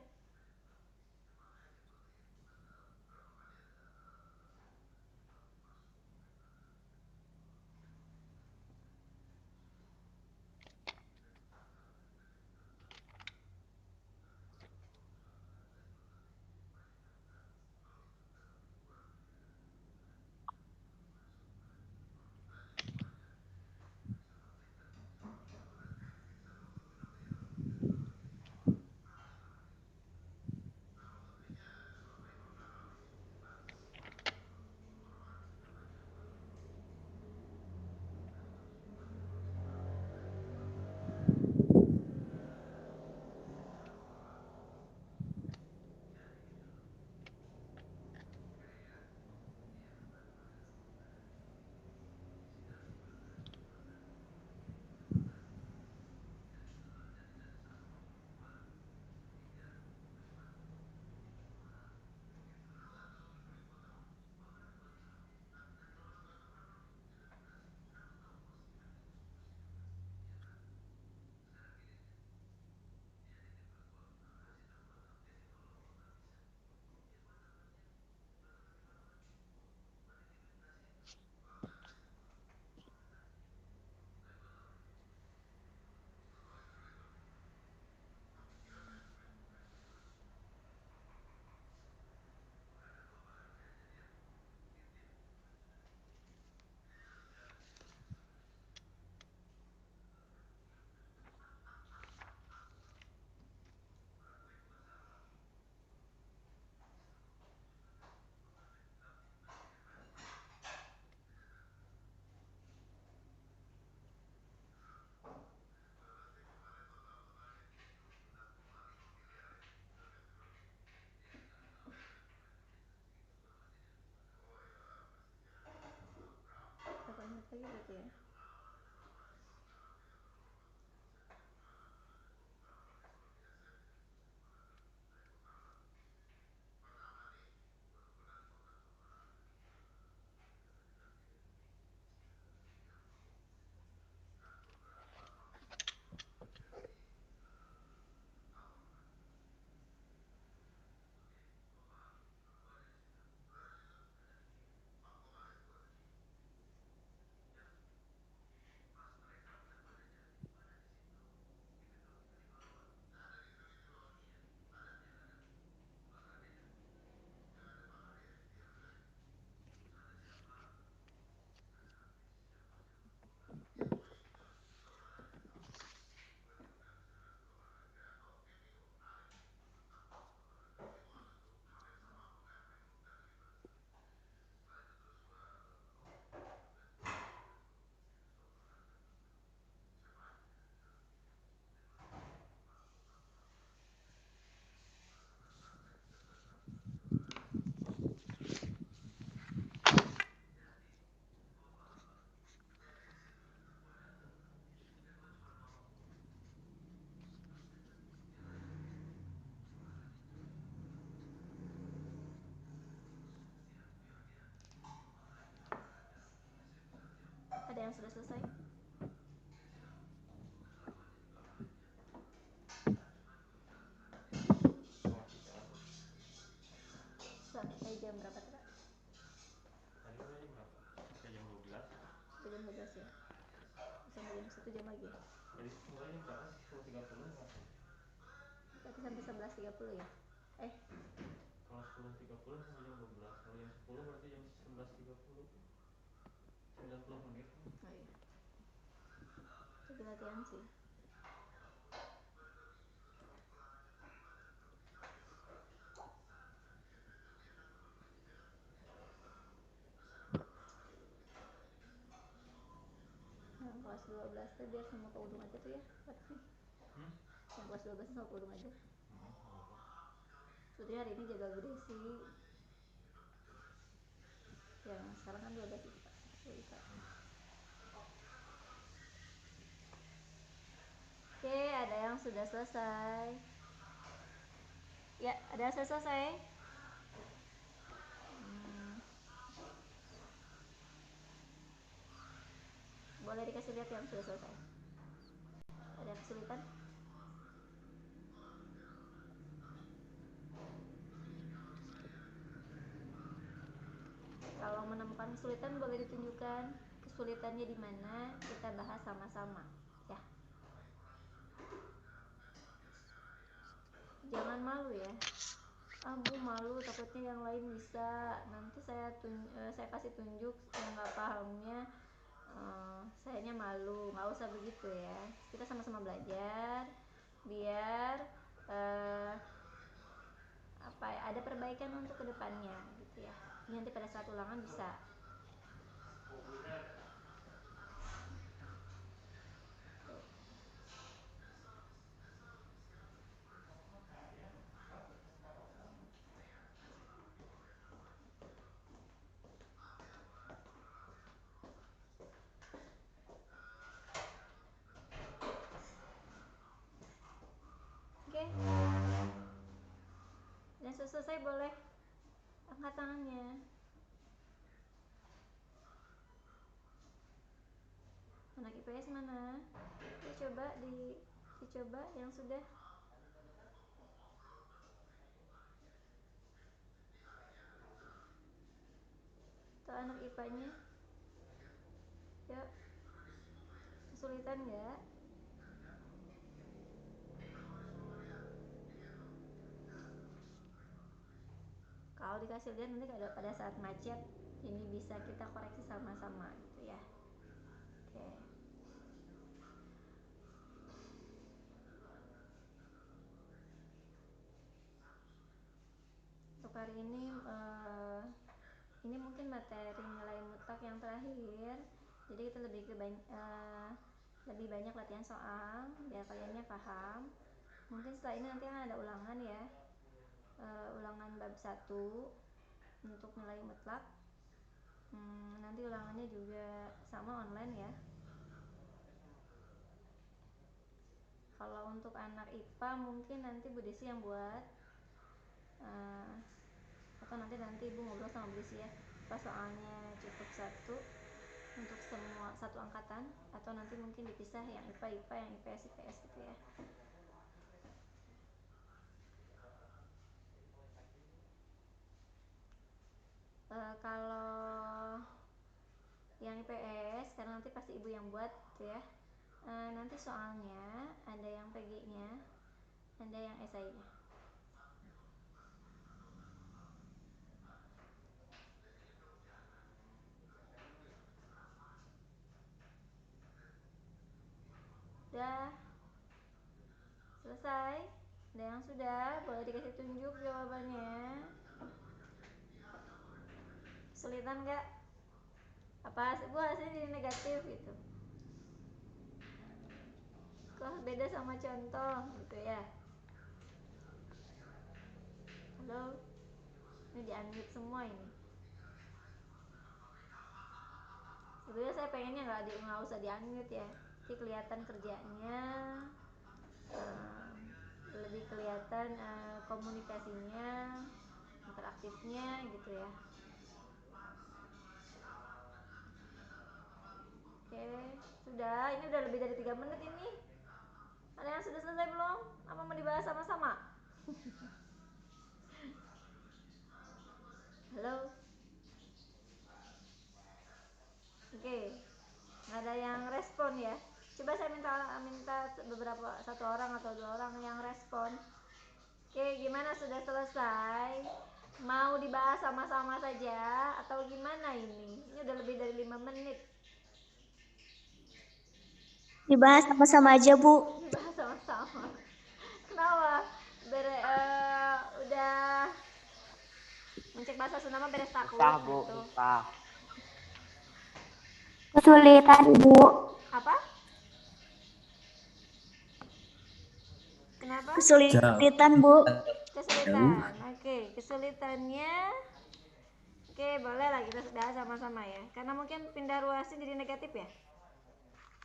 yang sudah selesai? Sampai jam berapa tuh, Kak? Tadi mulai jam berapa? Sampai jam 12. Sampai jam 12 ya? Sampai jam 1 jam lagi? Jadi mulai jam berapa? 10.30 nggak? Berarti sampai 11.30 ya? Kalau 10.30 sampai jam 12. Kalau jam 10 berarti jam 11.30. 90 menit. Oh iya. Lagi latihan sih. Nah, kelas 12 tuh dia sama kerudung aja tuh ya, Fatmi. Yang kelas 12 sama kerudung aja. Sebetulnya hari ini jaga gede sih. Yang sekarang kan 12 itu, Pak. Oke, ada yang sudah selesai. Ya, ada yang sudah selesai. Boleh dikasih lihat yang sudah selesai. Ada kesulitan? Kalau menemukan kesulitan boleh ditunjukkan kesulitannya di mana, kita bahas sama-sama, ya. Jangan malu ya. Bu malu takutnya yang lain bisa, nanti saya kasih tunjuk yang nggak pahamnya, sayanya malu. Nggak usah begitu ya, kita sama-sama belajar biar apa ya, ada perbaikan untuk kedepannya gitu ya. Nanti pada saat ulangan bisa. Oke. Dan selesai boleh angkat tangannya. Anak IPS mana? Dicoba yang sudah. Atau anak IPA-nya? Yuk. Kesulitan nggak? Kalau dikasih lihat nanti pada saat macet, ini bisa kita koreksi sama-sama gitu ya. Oke. Untuk hari ini mungkin materi nilai mutlak yang terakhir. Jadi kita lebih banyak latihan soal biar kaliannya paham. Mungkin setelah ini nanti akan ada ulangan ya. Ulangan bab 1 untuk nilai mutlak. Nanti ulangannya juga sama online ya. Kalau untuk anak IPA mungkin nanti Bu Desi yang buat, atau nanti Ibu ngobrol sama Bu Desi ya, pas soalnya cukup satu untuk semua satu angkatan, atau nanti mungkin dipisah yang IPA yang IPS gitu ya. Kalau yang IPS karena nanti pasti Ibu yang buat gitu ya. Nanti soalnya ada yang PG-nya, ada yang esainya. Udah selesai? Ada yang sudah? Boleh dikasih tunjuk jawabannya. Kesulitan nggak? Apa Bu hasilnya jadi negatif gitu? Kok beda sama contoh gitu ya? Halo? Ini di-unmute semua ini. Sebenarnya saya pengennya nggak usah di-unmute ya. Jadi kelihatan kerjanya, lebih kelihatan komunikasinya, interaktifnya gitu ya. Oke. Oke, sudah. Ini udah lebih dari 3 menit ini. Ada yang sudah selesai belum? Apa mau dibahas sama-sama? Halo? Oke, nggak ada yang respon ya. Coba saya minta beberapa, 1 orang atau 2 orang yang respon. Oke, gimana, sudah selesai? Mau dibahas sama-sama saja atau gimana ini? Ini udah lebih dari 5 menit. Dibahas sama-sama aja, Bu. Dibahas sama-sama. Kenapa? Udah mencek bahasa Sunda mah beres takut gitu. Kesulitan, Bu. Apa? Kenapa? Kesulitan, Bu. Kesulitan. Oke, kesulitannya. Oke, boleh lah kita bahas sama-sama ya. Karena mungkin pindah ruasnya jadi negatif ya.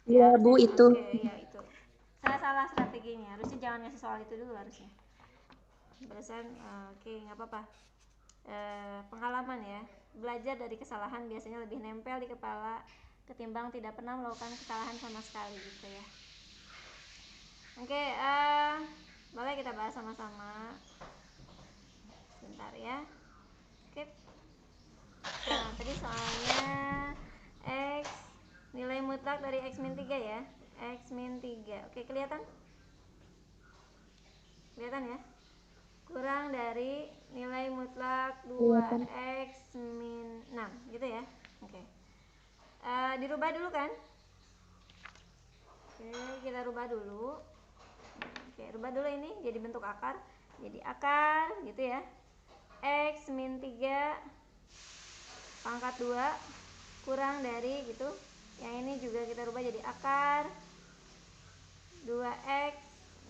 Iya, Bu, itu. Oke, ya itu. Saya salah strateginya. Harusnya jangan ngasih soal itu dulu harusnya. Barusan, oke, nggak apa-apa. Pengalaman ya. Belajar dari kesalahan biasanya lebih nempel di kepala ketimbang tidak pernah melakukan kesalahan sama sekali gitu ya. Oke, boleh kita bahas sama-sama. Sebentar ya. Oke. Nah, tadi soalnya X nilai mutlak dari X min 3 ya. X min 3. Oke, kelihatan? Kelihatan ya? Kurang dari nilai mutlak 2X min 6 gitu ya. Oke. Dirubah dulu kan? Oke, kita rubah dulu. Oke, rubah dulu ini jadi bentuk akar. Jadi akar gitu ya. X min 3 pangkat 2 kurang dari gitu. Yang ini juga kita rubah jadi akar 2X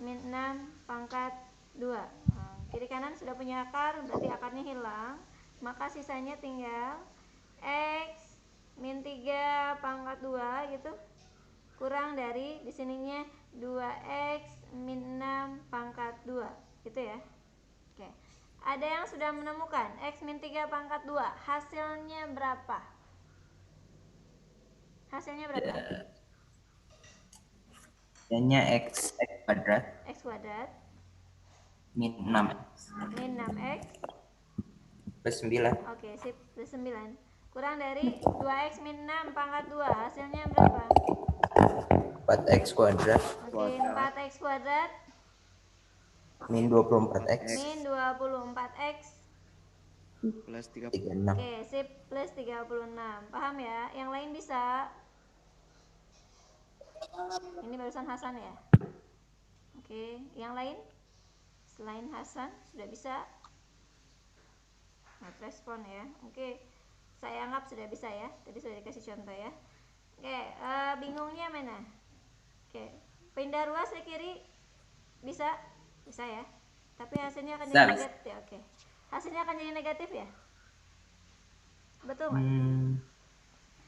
min 6 pangkat 2. Nah, kiri kanan sudah punya akar, berarti akarnya hilang. Maka sisanya tinggal X min 3 pangkat 2 gitu. Kurang dari di sininya 2X min 6 pangkat 2 gitu ya. Oke. Ada yang sudah menemukan X min 3 pangkat 2 hasilnya berapa? Hasilnya berapa? Hasilnya X kuadrat X kuadrat min 6X min 6X plus 9. Oke, sip, plus 9. Kurang dari 2X min 6 pangkat 2 hasilnya berapa? 4X kuadrat Oke, 4X kuadrat min 24X min 24X. Plus 36. 36. Oke, sip, plus 36. Paham ya? Yang lain bisa? Ini barusan Hasan ya? Oke, yang lain? Selain Hasan, sudah bisa? Nah, respon ya. Oke, saya anggap sudah bisa ya. Tadi sudah dikasih contoh ya. Oke, bingungnya mana? Oke, pindah ruas ke kiri bisa? Bisa ya. Tapi hasilnya akan jadi negatif ya. Oke, hasilnya akan jadi negatif ya. Betul nggak?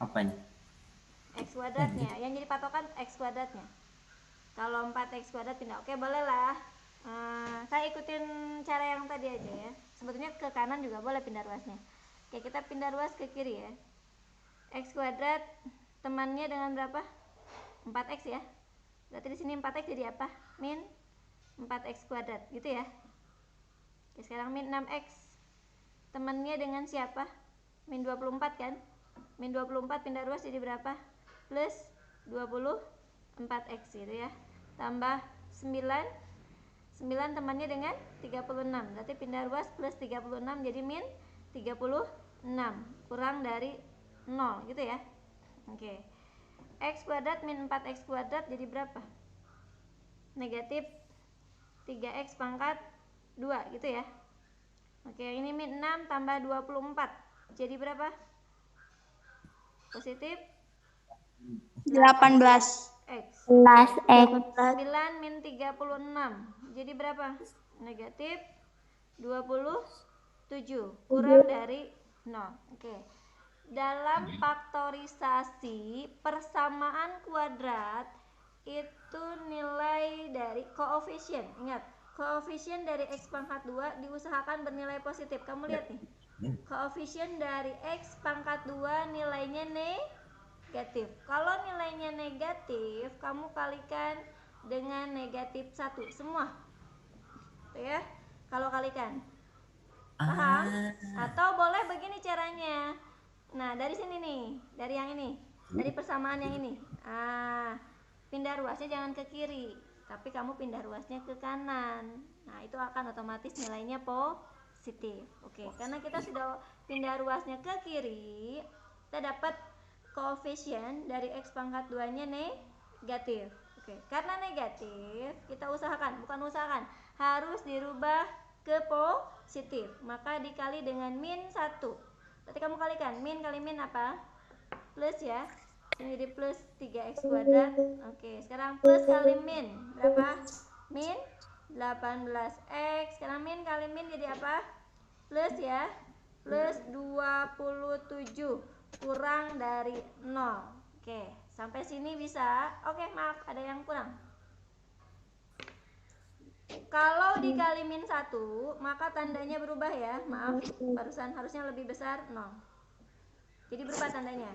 Apanya? X kuadratnya, yang jadi patokan X kuadratnya. Kalau 4X kuadrat pindah, oke boleh lah. Saya ikutin cara yang tadi aja ya. Sebetulnya ke kanan juga boleh pindah ruasnya. Oke, kita pindah ruas ke kiri ya. X kuadrat temannya dengan berapa? 4X ya. Berarti di sini 4X jadi apa? Min 4X kuadrat gitu ya. Oke, sekarang min 6X temannya dengan siapa? Min 24 kan? Min 24 pindah ruas jadi berapa? Plus 24X gitu ya. Tambah 9 temannya dengan 36. Berarti pindah ruas plus 36 jadi min 36 kurang dari 0 gitu ya. Oke. X kuadrat min 4X kuadrat jadi berapa? Negatif 3X pangkat 2 gitu ya. Oke, ini min 6 tambah 24 jadi berapa? Positif 18. X. 11X. 9 min 36 jadi berapa? Negatif 27 kurang dari 0. Oke. Dalam faktorisasi persamaan kuadrat itu nilai dari koefisien. Ingat, koefisien dari X pangkat 2 diusahakan bernilai positif. Kamu lihat nih. Koefisien dari X pangkat 2 nilainya negatif. Kalau nilainya negatif, kamu kalikan dengan negatif 1 semua. Tuh ya. Kalau kalikan. Paham? Atau boleh begini caranya. Nah, dari sini nih, dari yang ini, dari persamaan yang ini. Pindah ruasnya jangan ke kiri, tapi kamu pindah ruasnya ke kanan. Nah, itu akan otomatis nilainya positif. Oke, karena kita sudah pindah ruasnya ke kiri, kita dapat koefisien dari X pangkat 2-nya negatif. Oke, karena negatif, kita harus dirubah ke positif. Maka dikali dengan min 1. Berarti kamu kalikan, min kali min apa? Plus ya. Ini jadi plus 3x kuadrat. Oke, sekarang plus kali min berapa? Min 18x. Sekarang min kali min jadi apa? Plus ya. Plus 27 kurang dari 0. Oke, sampai sini bisa. Oke, maaf, ada yang kurang. Kalau dikali min 1, maka tandanya berubah ya. Maaf, barusan harusnya lebih besar 0. Jadi berubah tandanya.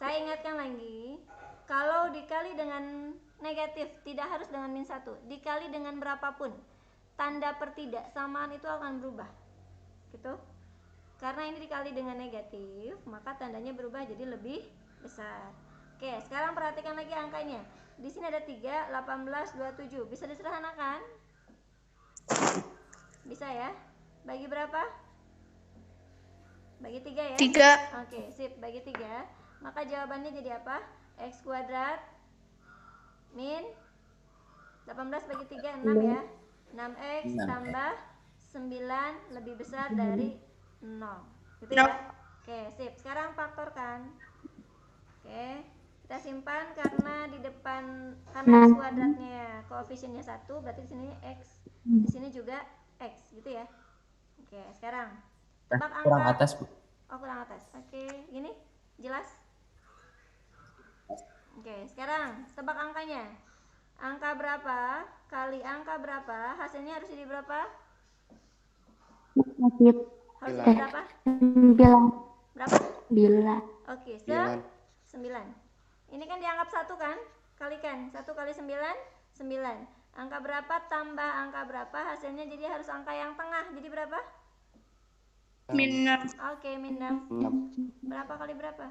Saya ingatkan lagi, kalau dikali dengan negatif, tidak harus dengan min 1. Dikali dengan berapapun, tanda pertidaksamaan itu akan berubah. Gitu. Karena ini dikali dengan negatif, maka tandanya berubah jadi lebih besar. Oke, sekarang perhatikan lagi angkanya. Di sini ada 3, 18, 27. Bisa disederhanakan? Bisa ya? Bagi berapa? Bagi 3 ya? 3. Oke, sip. Bagi 3. Maka jawabannya jadi apa? X kuadrat min 18 bagi 3, 6 ya. 6x tambah 9 lebih besar dari 0. Gitu ya? Oke, sip. Sekarang faktorkan. Oke, kita simpan karena di depan, karena x kuadratnya koefisiennya 1, berarti di sini x, di sini juga x, gitu ya. Oke, sekarang tebak angka. Kurang atas, Bu. Oh, kurang atas. Oke, gini jelas? Oke, sekarang tebak angkanya. Angka berapa kali angka berapa, hasilnya harus jadi berapa? Negatif Harus jadi berapa? 9. Berapa? 9. Oke, 9. 9. Ini kan dianggap 1 kan? Kalikan 1 kali 9, 9. Angka berapa tambah angka berapa, hasilnya jadi harus angka yang tengah. Jadi berapa? Min 6. Oke, min 6. 6. Berapa kali berapa?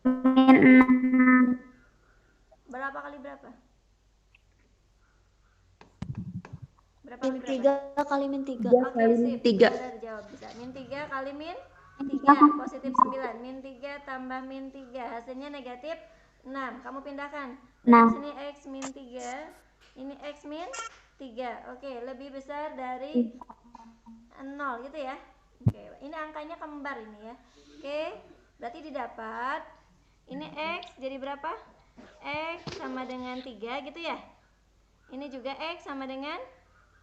Min 6. Berapa kali berapa? Berapa kali berapa? 3 kali min 3. Oke, sip. 3. Udah dijawab bisa. Min 3 kali min 3 positif 9. Min 3 tambah min 3 hasilnya negatif 6. Kamu pindahkan. Di 6. sini x min 3. Ini x min 3. Oke, lebih besar dari 0 gitu ya. Oke, ini angkanya kembar ini ya. Oke, berarti didapat ini x jadi berapa? X sama dengan 3 gitu ya. Ini juga x sama dengan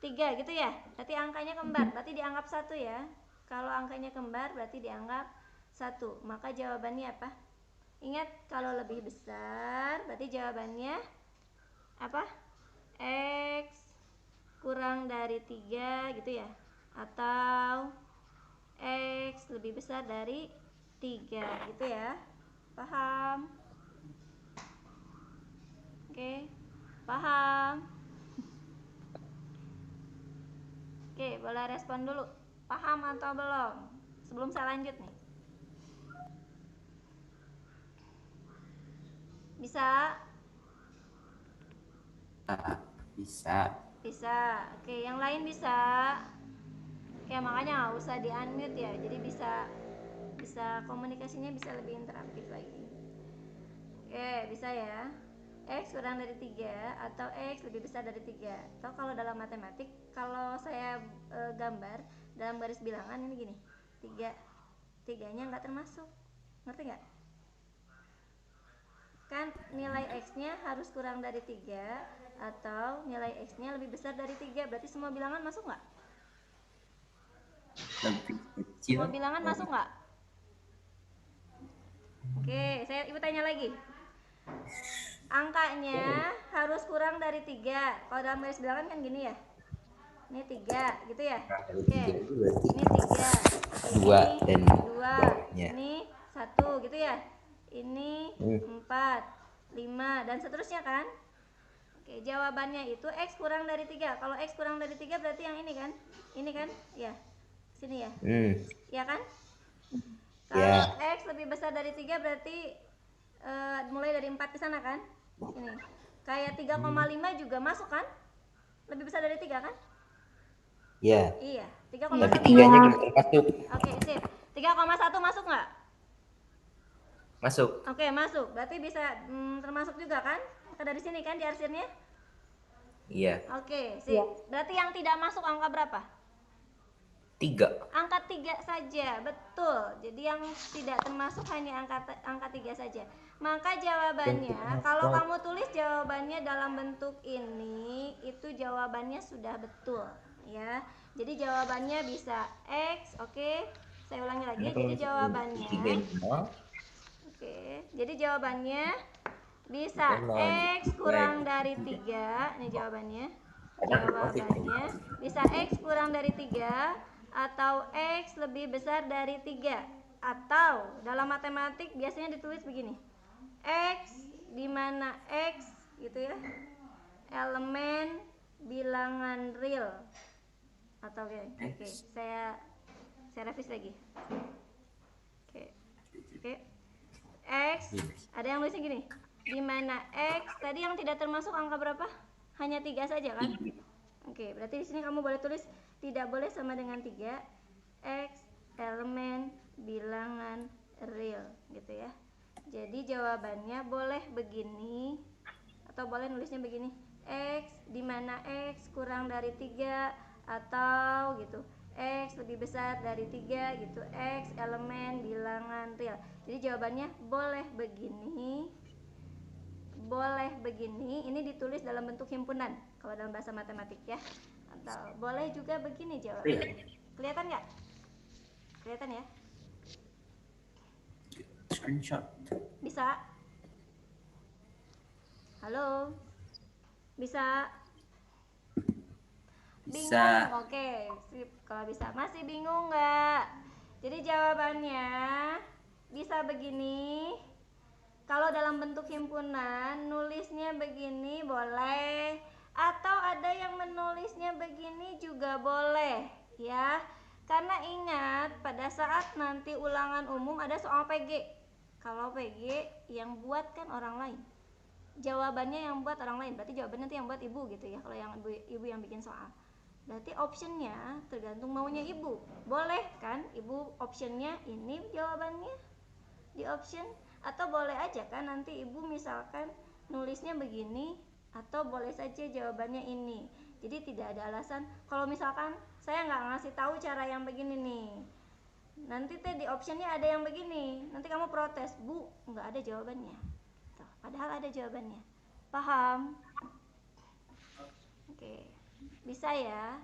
3 gitu ya. Berarti angkanya kembar, berarti dianggap 1 ya. Kalau angkanya kembar berarti dianggap 1. Maka jawabannya apa? Ingat, kalau lebih besar berarti jawabannya apa? X kurang dari 3 gitu ya. Atau X lebih besar dari 3 gitu ya. Paham? Oke, paham? Oke, boleh respon dulu. Paham atau belum? Sebelum saya lanjut nih. Bisa? Bisa. Bisa. Oke, yang lain bisa? Oke, makanya nggak usah di-unmute ya. Jadi bisa komunikasinya bisa lebih interaktif lagi. Oke, bisa ya. X kurang dari 3 atau X lebih besar dari 3. Atau kalau dalam matematik, kalau saya gambar dalam garis bilangan ini gini, 3-nya nggak termasuk. Ngerti nggak? Kan nilai X-nya harus kurang dari 3 atau nilai X-nya lebih besar dari 3. Berarti semua bilangan masuk nggak? Lebih kecil. Semua bilangan masuk nggak? Oke, ibu tanya lagi. Angkanya harus kurang dari 3. Kalau dalam garis bilangan kan gini ya. Ini 3 gitu ya. Oke. Ini 3. 2 dan 2. bawahnya. Ini 1 gitu ya. ini 4, 5, dan seterusnya kan? Oke, jawabannya itu X kurang dari 3. Kalau X kurang dari 3 berarti yang ini kan? Ini kan? Ya, sini ya. Ya kan? Kalau X lebih besar dari 3 berarti mulai dari 4 ke sana kan? Ini. Kayak 3,5 juga masuk kan? Lebih besar dari 3 kan? Iya, 3,1 Tapi tiganya gimana termasuk? Oke, sip. 3,1 masuk nggak? Masuk. Oke, masuk. Berarti bisa termasuk juga kan? Maka dari sini kan diarsirnya? Iya. Oke, sip. Berarti yang tidak masuk angka berapa? 3. Angka 3 saja, betul. Jadi yang tidak termasuk hanya angka 3 saja. Maka jawabannya, kalau kamu tulis jawabannya dalam bentuk ini, itu jawabannya sudah betul, ya. Jadi jawabannya bisa X, oke. Saya ulangi lagi. Jadi jawabannya jadi jawabannya bisa X kurang dari 3. Ini jawabannya. Jawabannya bisa X kurang dari 3 atau X lebih besar dari 3. Atau dalam matematik biasanya ditulis begini. X di mana X gitu ya. Elemen bilangan real. Atau oke, saya revisi lagi. Oke. X, ada yang nulisnya gini. Di mana X tadi yang tidak termasuk angka berapa? Hanya 3 saja kan? Oke, berarti di sini kamu boleh tulis tidak boleh sama dengan 3. X elemen bilangan real gitu ya. Jadi jawabannya boleh begini atau boleh nulisnya begini. X di mana X kurang dari 3 atau gitu. X lebih besar dari 3 gitu. X elemen bilangan real. Jadi jawabannya boleh begini. Boleh begini. Ini ditulis dalam bentuk himpunan kalau dalam bahasa matematik ya. Atau boleh juga begini jawabannya. Kelihatan nggak? Kelihatan ya? Screenshot. Bisa? Halo? Bisa? Bingung? Bisa. Oke, sip. Kalau bisa. Masih bingung nggak? Jadi jawabannya bisa begini. Kalau dalam bentuk himpunan nulisnya begini boleh, atau ada yang menulisnya begini juga boleh ya. Karena ingat pada saat nanti ulangan umum ada soal PG. Kalau PG yang buat kan orang lain, jawabannya yang buat orang lain, berarti jawabannya nanti yang buat ibu gitu ya. Kalau yang ibu yang bikin soal, berarti optionnya tergantung maunya ibu. Boleh kan ibu optionnya ini jawabannya di option, atau boleh aja kan nanti ibu misalkan nulisnya begini, atau boleh saja jawabannya ini. Jadi tidak ada alasan kalau misalkan saya nggak ngasih tahu cara yang begini nih, nanti teh di optionnya ada yang begini, nanti kamu protes, bu nggak ada jawabannya. Tuh, padahal ada jawabannya. Paham? Oke, bisa ya?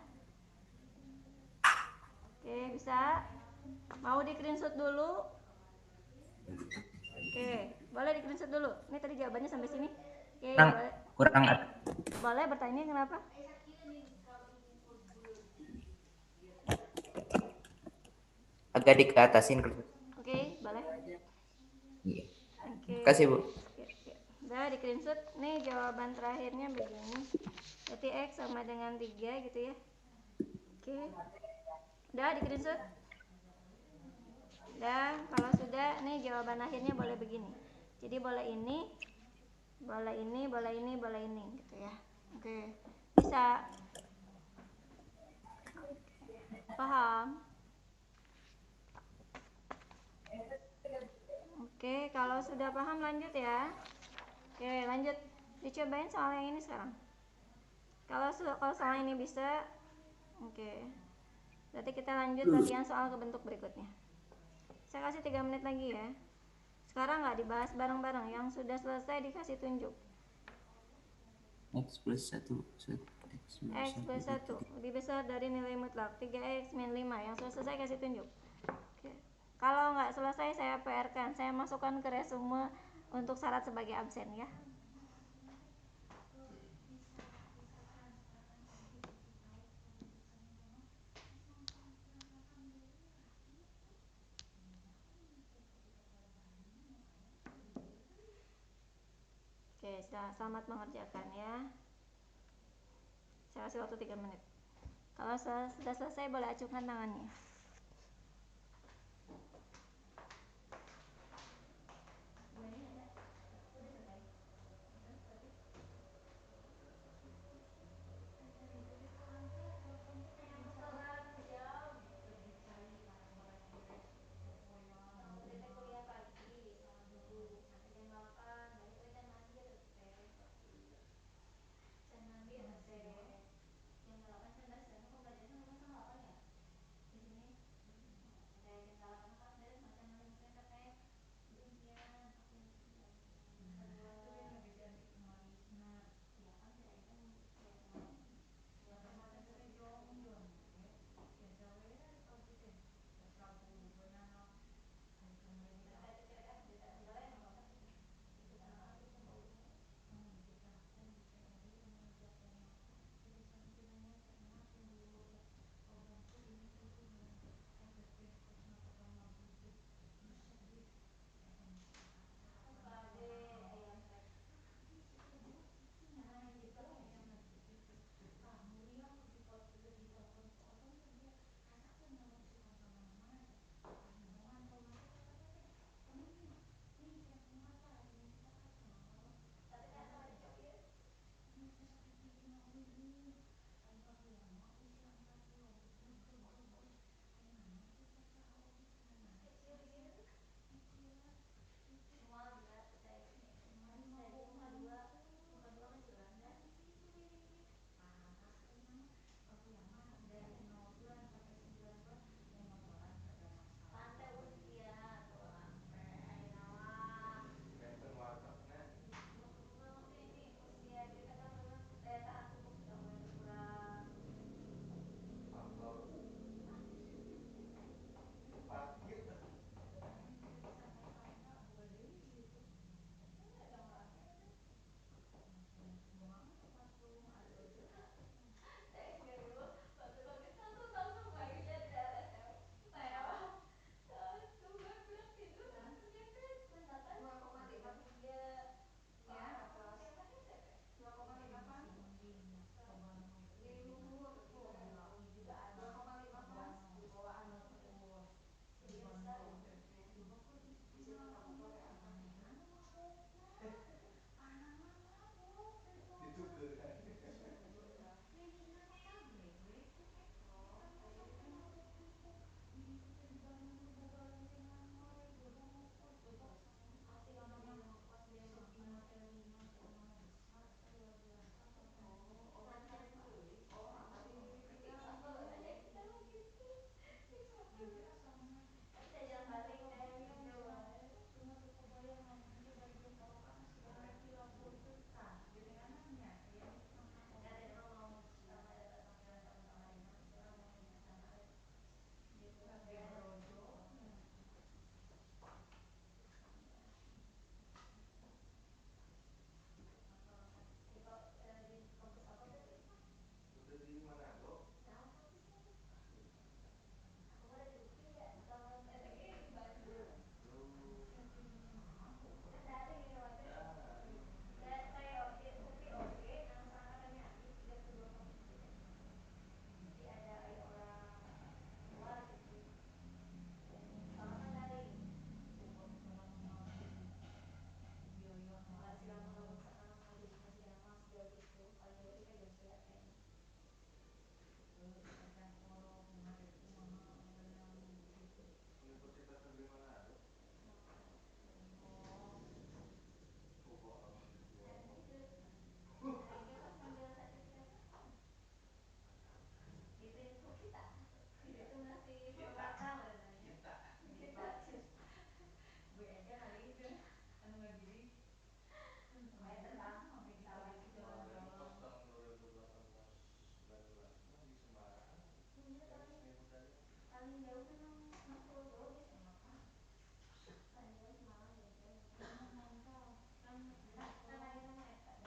Oke, bisa? Mau di screenshot dulu? Oke, boleh di screenshot dulu. Ini tadi jawabannya sampai sini. Oke, Kurang boleh bertanya kenapa? agak dikeatasin. Oke, boleh. Iya. Oke. Kasih, Bu. Oke. Udah di screenshot. Nih jawaban terakhirnya begini. Berarti X sama dengan 3 gitu ya. Oke. Udah di screenshot. Udah, kalau sudah nih jawaban akhirnya boleh begini. Jadi boleh ini, boleh ini, boleh ini, boleh ini gitu ya. Oke. Bisa. Paham? Oke, kalau sudah paham lanjut ya. Oke, lanjut. Dicobain soal yang ini sekarang. Kalau soal ini bisa, oke. Berarti kita lanjut latihan soal ke bentuk berikutnya. Saya kasih 3 menit lagi ya. Sekarang nggak dibahas bareng-bareng. Yang sudah selesai dikasih tunjuk. X plus 1. X plus 1 lebih besar dari nilai mutlak 3X min 5. Yang sudah selesai kasih tunjuk. Oke. Kalau nggak selesai saya PR-kan, saya masukkan ke resume untuk syarat sebagai absen ya. selamat mengerjakan ya. Saya kasih waktu 3 menit. Kalau sudah selesai boleh acungkan tangannya. Benten wartegnya angker parkir ditukeran udah di Manado. Aduh. Daring. Universitas Negeri Manado. Coba orang di Tiongkok. Kita. Kemarin pas tahun 2018 19 mah di Semarang seni budaya.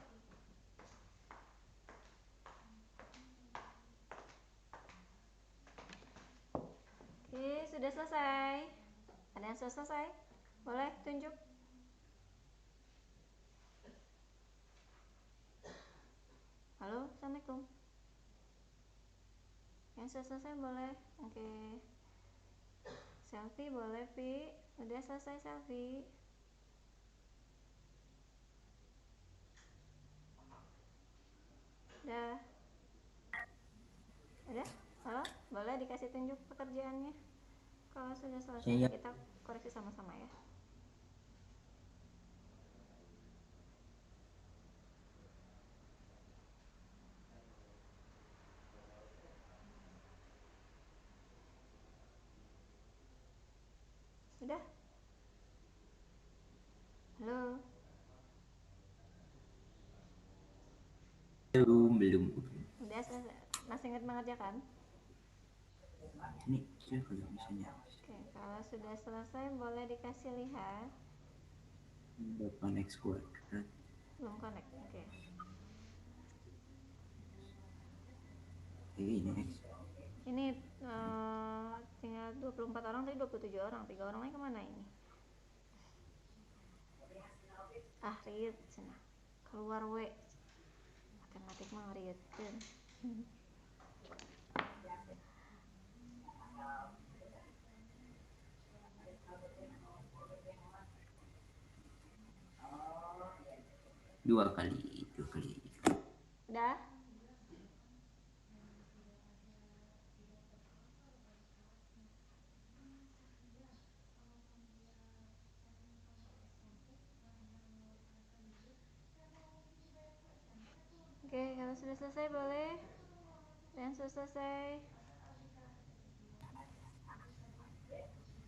Oke, sudah selesai. Ada yang sudah selesai? Boleh tunjuk. Assalamualaikum. Yang sudah selesai boleh. Oke. Selfie boleh, Vi. Udah selesai selfie. Udah. Udah? Halo? Boleh dikasih tunjuk pekerjaannya? Kalau sudah selesai Iya. kita koreksi sama-sama ya. Udah? Halo? Belum. Udah selesai. Masih ingat mengerjakan? Ini saya kalau misalnya Oke, kalau sudah selesai boleh dikasih lihat. udah connect kuat kan. Belum connect. Oke. Ini Ini tinggal 24 orang, tadi 27 orang. 3 orang lagi kemana ini? Riet cenah. Keluar we. Matematik mah ngarietkeun. dua kali. Udah? Oke, kalau sudah selesai boleh. Dan sudah selesai.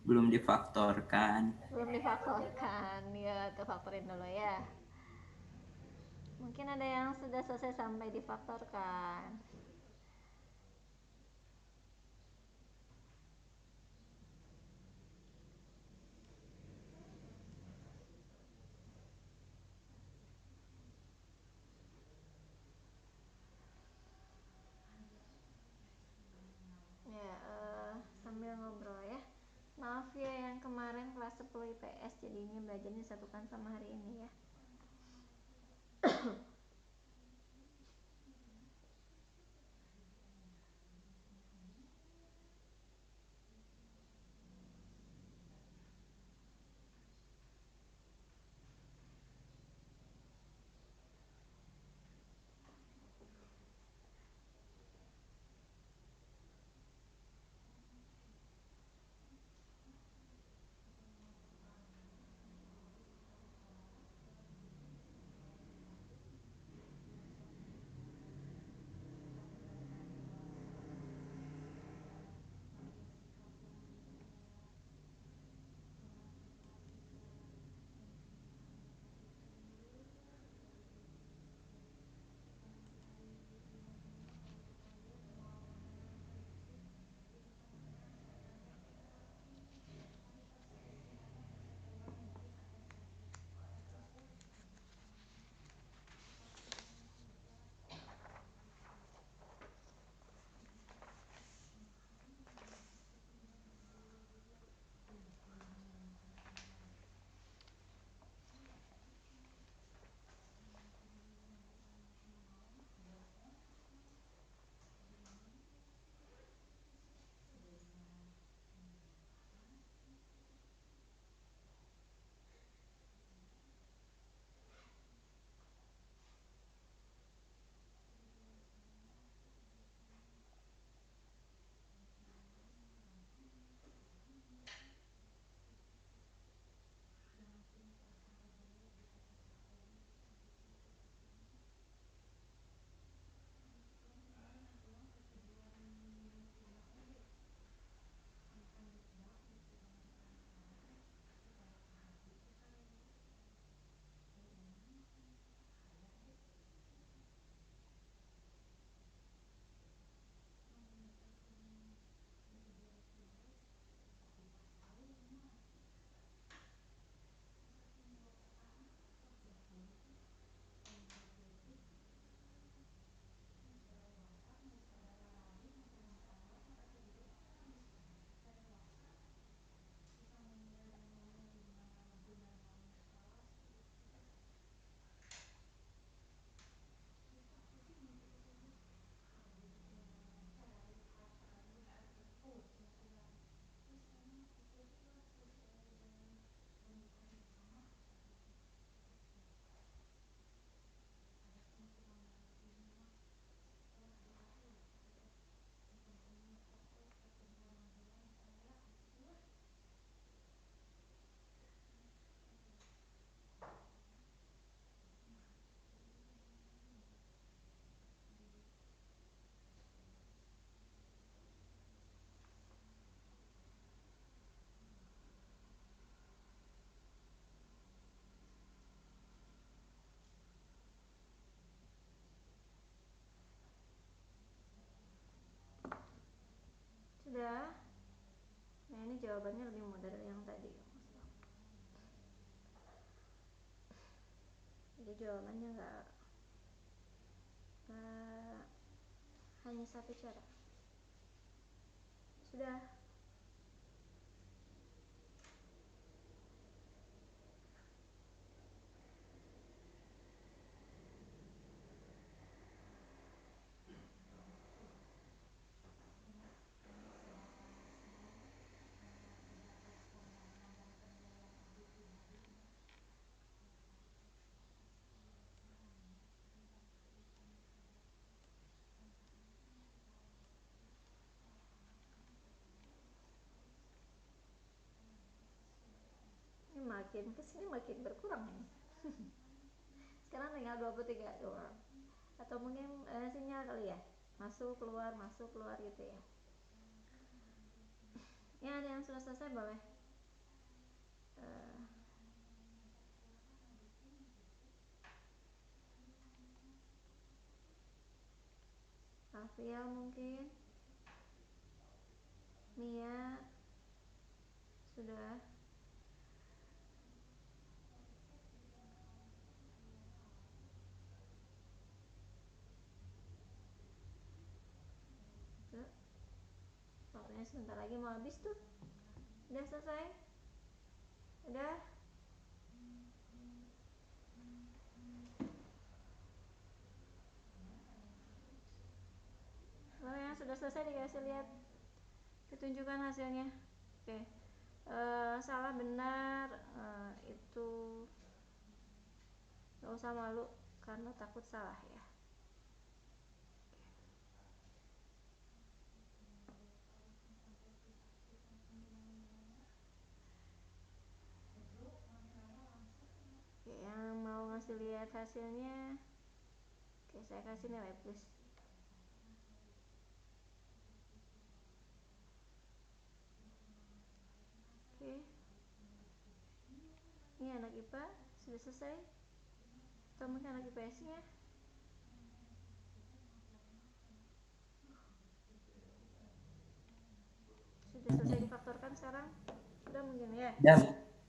Belum difaktorkan. Belum difaktorkan. Ya, faktorin dulu ya. Mungkin ada yang sudah selesai sampai difaktorkan. Ya, sambil ngobrol ya. Maaf ya yang kemarin kelas 10 IPS jadinya belajarnya disatukan sama hari ini ya. Sudah. Nah ini jawabannya lebih mudah dari yang tadi. Jadi jawabannya nggak hanya satu cara. Sudah. Ini makin kesini makin berkurang ini. Sekarang tinggal 23 doang. Atau mungkin sinyal kali ya, masuk keluar gitu ya. Ya ada yang sudah selesai boleh. Alfiel mungkin, Mia sudah. Tuh. Waktunya sebentar lagi mau habis tuh. Udah selesai? Udah? Oh yang sudah selesai dikasih lihat, ditunjukkan hasilnya. Oke. Salah benar itu gak usah malu karena takut salah ya. Oke, yang mau ngasih lihat hasilnya, oke saya kasih nilai plus. Oke, ini anak IPA sudah selesai atau mungkin anak IPS nya sudah selesai difaktorkan sekarang? Sudah mungkin ya? Sudah.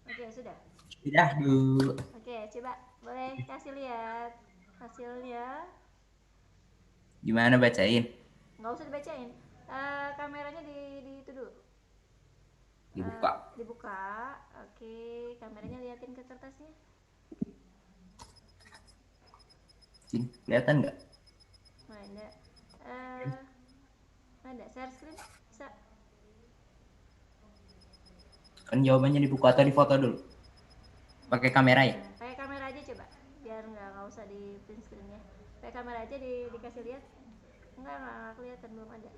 Oke sudah. Sudah dulu. Oke coba boleh kasih lihat hasilnya. Gimana bacain? Nggak usah dibacain. Kameranya di itu dulu. Dibuka. Dibuka. Oke, kameranya liatin ke kertasnya. Kelihatan nggak? Ada. Ada share screen bisa. Kan jawabannya dibuka atau difoto dulu? Pakai kamera ya? Pakai kamera aja coba, biar nggak usah di print screennya. Pakai kamera aja dikasih lihat. Nggak kelihatan, belum ada.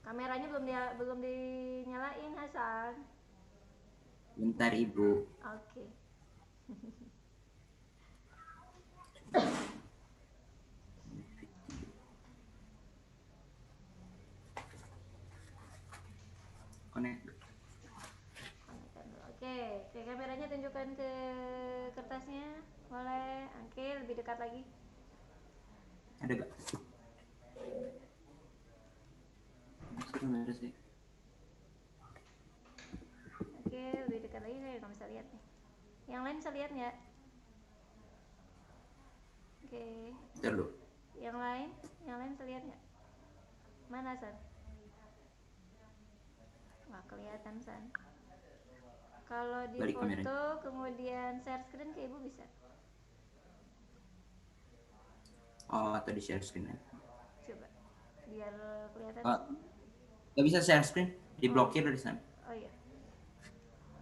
Kameranya belum dinyalain Hasan. Bentar Ibu. Oke. Connect. Oke, kameranya tunjukkan ke kertasnya. Boleh, oke, lebih dekat lagi. Ada gak? Ada sih. Oke, lebih dekat lagi, saya nggak bisa lihat nih. Yang lain bisa lihat nggak? Oke. Bentar dulu. Yang lain bisa lihat nggak? Mana San? Nggak kelihatan San. Kalau di Balik foto kameranya. kemudian share screen ke ibu bisa. Oh, atau di share screen aja. Coba, biar kelihatan. Gak bisa share screen, diblokir dari sana. Oh iya.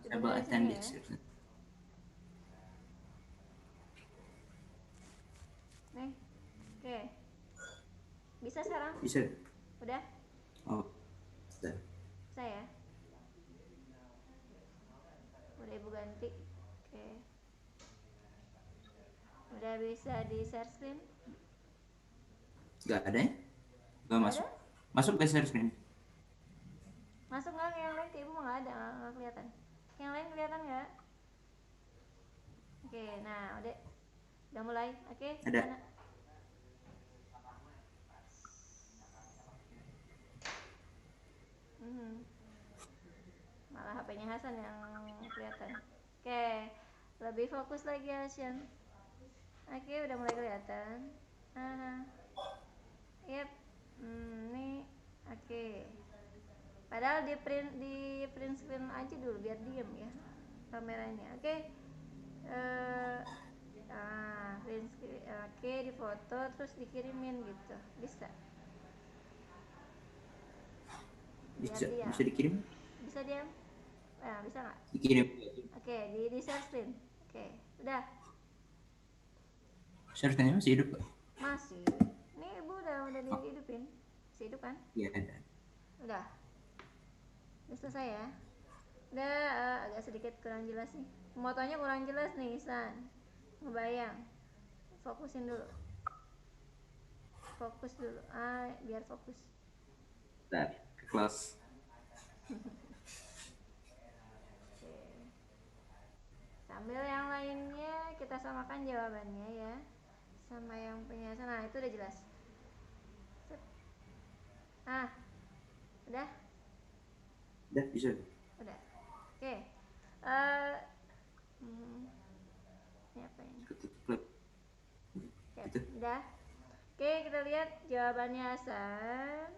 Disable attendance. Ya. Nih, oke. Bisa sekarang? Bisa. Udah? Oh, sudah. Saya. Udah ibu ganti. Oke. Udah bisa di share screen? Gak ada ya? Gak masuk. Ada? Masuk ke share screen. Masuk nggak? Yang lain ke ibu nggak ada, nggak kelihatan. Yang lain kelihatan nggak? Oke, nah udah mulai. Oke, Ada. gimana? Malah HP-nya Hasan yang kelihatan. Oke, lebih fokus lagi Hasan. Oke, udah mulai kelihatan. Yep. Nih, oke. Padahal di print screen aja dulu biar diem ya kameranya. Oke. Print screen. Oke, di foto terus dikirimin gitu. Bisa. Bisa dikirim? Bisa diam? Nah, bisa nggak? Dikirim. Oke, di share screen. Oke, udah. Share-nya masih hidup Pak? Masih. Nih ibu udah dihidupin. Masih hidup kan? Iya ada. Udah selesai ya. Udah agak sedikit kurang jelas nih. Fotonya kurang jelas nih San. Ngebayang. Fokusin dulu. Fokus dulu. Biar fokus. Bentar, ke kelas. Sambil yang lainnya kita samakan jawabannya ya sama yang punya sana. Nah, itu udah jelas. Udah? Udah bisa. Udah. Oke. Ini apa ini? Ketuk. Oke, udah. Oke, kita lihat jawabannya Hasan.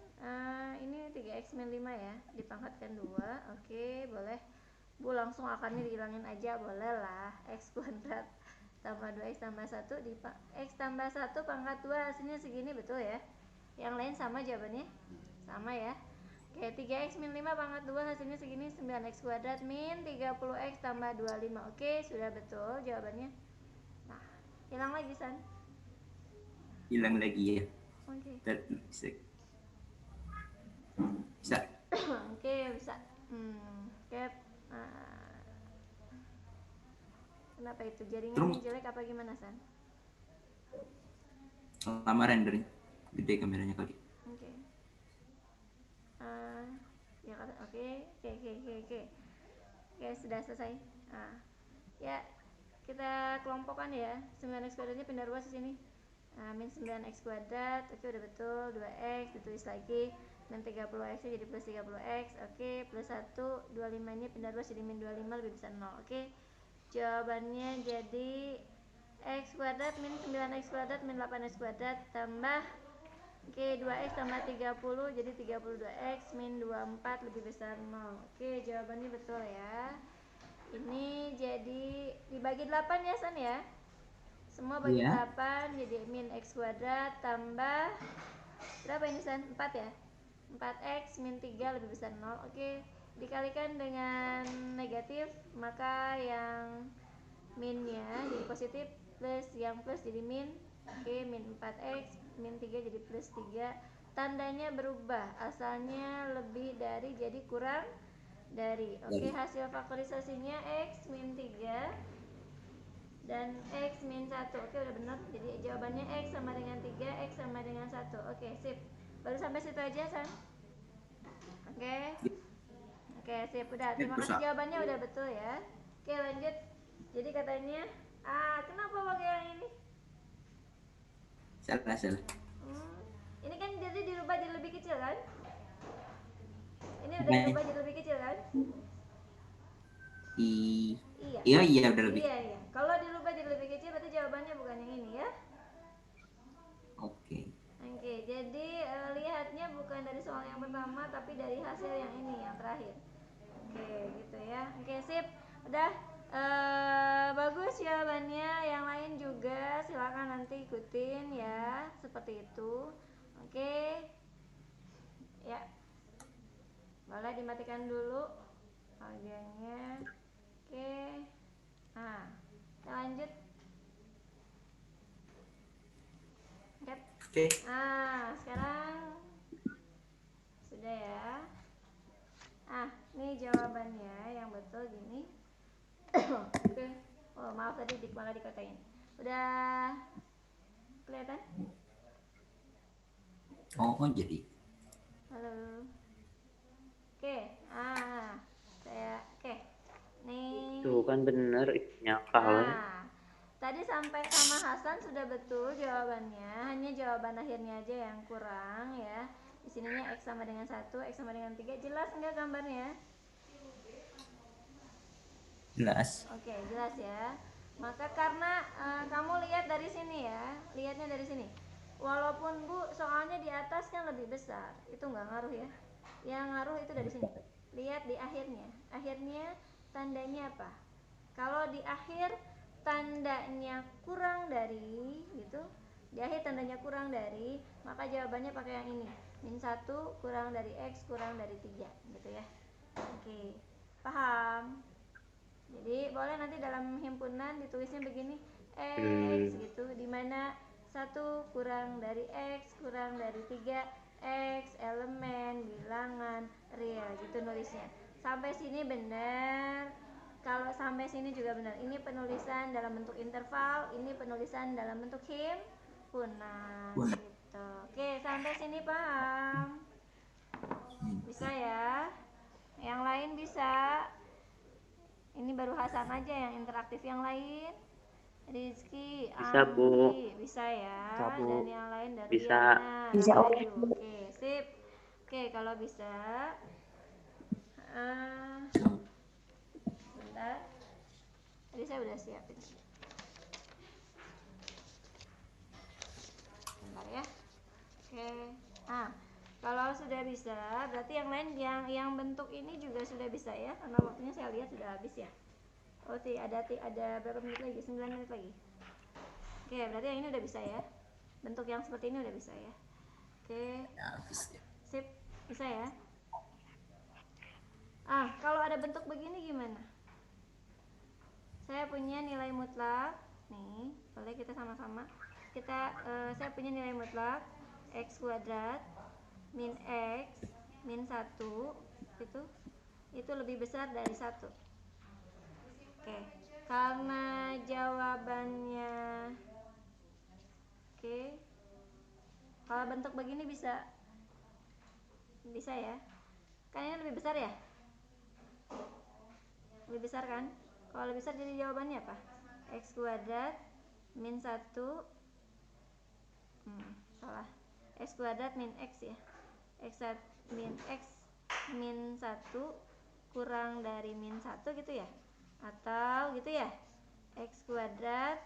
Ini 3x-5 ya, dipangkatkan 2. Oke, boleh. Bu langsung akarnya dihilangin aja, boleh lah. X kuadrat tambah 2x tambah 1 x tambah 1 pangkat 2 hasilnya segini, betul ya? Yang lain sama jawabannya? Sama ya. Oke, 3x min 5 pangkat 2 hasilnya segini, 9x kuadrat min 30x tambah 25. Oke, sudah betul jawabannya. Nah, hilang lagi San. Hilang lagi ya. Oke. Bisa. Oke, bisa. Oke. Kenapa itu? Jaringannya jelek apa gimana San? Lama rendernya. Gede kameranya kali. Oke. Ya kan, oke. Oke, sudah selesai. Ya, kita kelompokkan ya. 9x kuadratnya pindah ruas di sini. Min 9x kuadrat. Oke, udah betul. 2x ditulis lagi. Min 30x nya jadi plus 30x. Oke, plus 1. 25 nya pindah ruas jadi min 25 lebih besar 0. Oke. Jawabannya jadi x kuadrat min 9x kuadrat min 8x kuadrat tambah 2x tambah 30 jadi 32x min 24 lebih besar 0. Oke, jawabannya betul ya. Ini jadi dibagi 8 ya San ya. Semua bagi 8 jadi min x kuadrat tambah berapa ini San? 4 ya. 4x min 3 lebih besar 0. Oke, dikalikan dengan negatif, maka yang minnya jadi positif, plus yang plus jadi min. Oke, min 4x min 3 jadi plus 3. Tandanya berubah, asalnya lebih dari jadi kurang dari. Oke, hasil faktorisasinya x min 3 dan x min 1. Oke, udah benar. Jadi jawabannya x sama dengan 3, x sama dengan 1. Oke, sip. Baru sampai situ aja San. Oke, sip. Udah, terima kasih jawabannya udah betul ya. Oke, lanjut. Jadi katanya kenapa pakai yang ini? Salah. Ini kan jadi dirubah jadi lebih kecil kan? Ini udah dirubah jadi lebih kecil kan? Iya udah lebih. Iya. Kalau dirubah jadi lebih kecil berarti jawabannya bukan yang ini ya. Oke, jadi lihatnya bukan dari soal yang pertama tapi dari hasil yang ini yang terakhir. Oke, gitu ya. Oke, sip. Udah bagus jawabannya. Yang lain juga silakan nanti ikutin ya, seperti itu. Oke. Ya. Boleh dimatikan dulu audionya. Oke. Kita lanjut. Oke. Sekarang sudah ya. Ini jawabannya yang betul gini. Oke. Oh, maaf tadi malah dikatain. Udah kelihatan? Oh, jadi. Halo. Oke. Oke. Nih. Tuh kan bener nyangkal. Tadi sampai sama Hasan sudah betul jawabannya, hanya jawaban akhirnya aja yang kurang ya. Di sininya X sama dengan 1, X sama dengan 3. Jelas enggak gambarnya? Jelas. Oke, jelas ya. Maka karena kamu lihat dari sini ya, lihatnya dari sini. Walaupun Bu soalnya di atas kan lebih besar, itu nggak ngaruh ya. Yang ngaruh itu dari sini. Lihat di akhirnya. Akhirnya tandanya apa? Kalau di akhir tandanya kurang dari gitu, di akhir tandanya kurang dari, maka jawabannya pakai yang ini. -1 kurang dari X kurang dari 3 gitu ya. Oke, paham? Jadi boleh nanti dalam himpunan ditulisnya begini X gitu, dimana 1 kurang dari X kurang dari 3, X elemen bilangan real gitu nulisnya. Sampai sini benar. Kalau sampai sini juga benar. Ini penulisan dalam bentuk interval, ini penulisan dalam bentuk himpunan gitu. Oke, sampai sini paham? Bisa ya? Yang lain bisa? Ini baru Hasan aja yang interaktif, yang lain Rizky, Bisa, Bu. Anggi, bisa ya. Bisa, Bu. Dan yang lain dari Bisa. Bisa, Rahayu. Oke, sip. Oke, kalau bisa bentar. Tadi saya udah siapin. Bentar ya. Oke. Kalau sudah bisa, berarti yang lain yang bentuk ini juga sudah bisa ya, karena waktunya saya lihat sudah habis ya. Oh, ada berapa menit lagi? 9 menit lagi. Oke, berarti yang ini udah bisa ya. Bentuk yang seperti ini udah bisa ya. Oke. Sip, bisa ya. Kalau ada bentuk begini gimana? Saya punya nilai mutlak. Nih, boleh kita sama-sama. Saya punya nilai mutlak X kuadrat min X min 1 itu lebih besar dari 1. Oke, karena jawabannya kalau bentuk begini bisa ya. Kan ini lebih besar ya? Lebih besar kan? Kalau lebih besar jadi jawabannya apa? X kuadrat min 1 salah. X kuadrat min X ya. X min 1 kurang dari min 1 gitu ya. Atau gitu ya. X kuadrat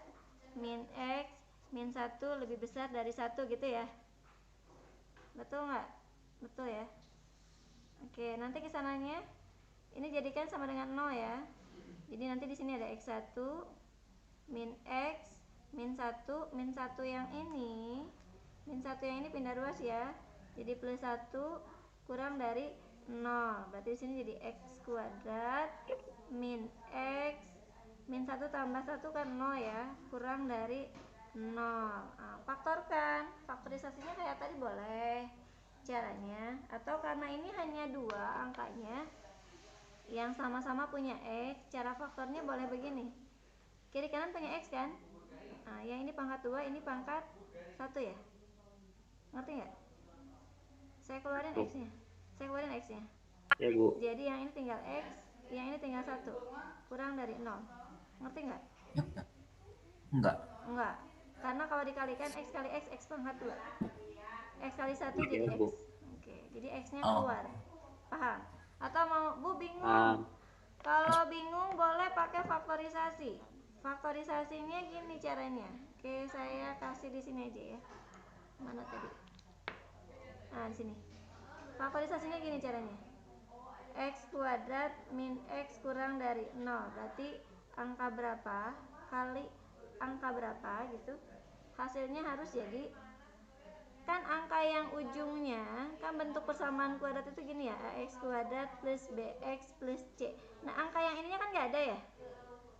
min X min 1 lebih besar dari 1 gitu ya. Betul nggak? Betul ya. Oke, nanti kesananya ini jadikan sama dengan 0 ya. Jadi nanti di sini ada X1 min X min 1 yang ini pindah ruas ya. Jadi plus 1 kurang dari 0. Berarti di sini jadi X kuadrat min X min 1 tambah 1 kan 0 ya, kurang dari 0. Faktorkan. Faktorisasinya kayak tadi boleh caranya, atau karena ini hanya 2 angkanya yang sama-sama punya X, cara faktornya boleh begini. Kiri kanan punya X kan? Yang ini pangkat 2, ini pangkat 1 ya. Ngerti nggak? Saya keluarin X-nya. Ya, Bu. Jadi yang ini tinggal X, yang ini tinggal 1. Kurang dari 0. Ngerti nggak? Enggak. Karena kalau dikalikan X kali X, X pangkat 2. X kali 1 jadi X. Oke, jadi X-nya keluar. Paham? Atau mau Bu bingung? Kalau bingung boleh pakai faktorisasi. Faktorisasinya gini caranya. Oke, saya kasih di sini aja ya. Mana tadi? Di sini. Faktorisasinya gini caranya. X kuadrat min X kurang dari 0. Berarti angka berapa kali angka berapa gitu. Hasilnya harus jadi, kan angka yang ujungnya kan bentuk persamaan kuadrat itu gini ya, ax kuadrat plus bx plus c. Nah angka yang ininya kan nggak ada ya,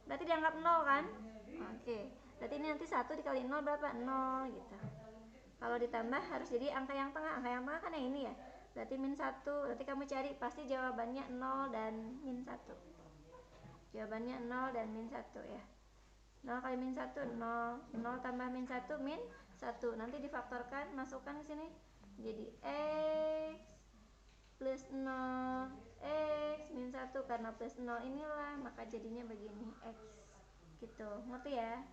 berarti dianggap 0 kan. Oke, berarti ini nanti 1 dikali 0 berapa? 0 gitu. Kalau ditambah harus jadi angka yang tengah kan yang ini ya, berarti min 1. Berarti kamu cari pasti jawabannya 0 dan min 1. Jawabannya 0 dan min 1 ya. 0 kali min 1 0, 0 tambah min 1 min 1. Nanti difaktorkan, masukkan ke sini. Jadi X plus 0 X min 1, karena plus 0 inilah maka jadinya begini X. Gitu. Ngerti ya?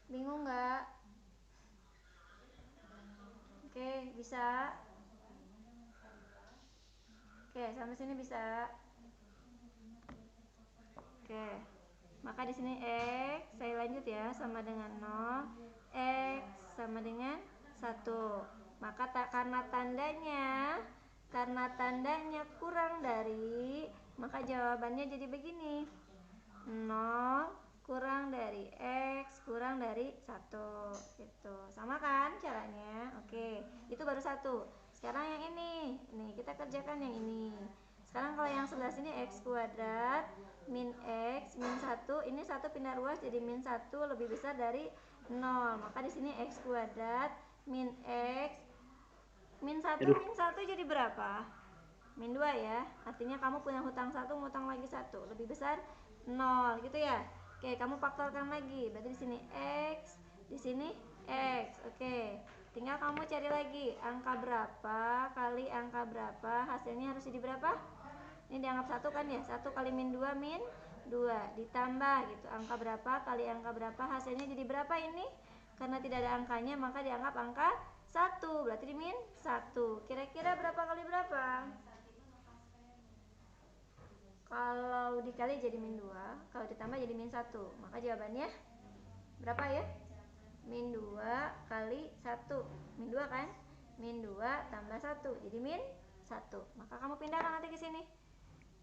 Bingung nggak? Oke, bisa. Oke, sampai sini bisa. Oke. Maka di sini X, saya lanjut ya, sama dengan 0. X sama dengan 1. Maka karena tandanya kurang dari, maka jawabannya jadi begini. 0 kurang dari X kurang dari 1 gitu. Sama kan caranya? Oke, itu baru satu. Sekarang yang ini. Nih, kita kerjakan yang ini. Sekarang kalau yang sebelah sini X kuadrat min X min 1, ini 1 pindah ruas jadi min 1 lebih besar dari 0. Maka di sini X kuadrat min X min 1 min 1 jadi berapa? Min 2 ya. Artinya kamu punya hutang 1, ngutang lagi 1, lebih besar 0 gitu ya. Oke, kamu faktorkan lagi. Berarti di sini X, di sini X. Oke. Tinggal kamu cari lagi angka berapa kali angka berapa, hasilnya harus jadi berapa? Ini dianggap 1 kan ya. 1 kali min 2 min 2 ditambah gitu. Angka berapa kali angka berapa, hasilnya jadi berapa ini? Karena tidak ada angkanya maka dianggap angka 1. Berarti di min 1. Kira-kira berapa kali berapa? Kalau dikali jadi min 2, kalau ditambah jadi min 1. Maka jawabannya berapa ya? Min 2 kali 1. Min 2 kan? Min 2 tambah 1 jadi min 1. Maka kamu pindahkan nanti ke sini.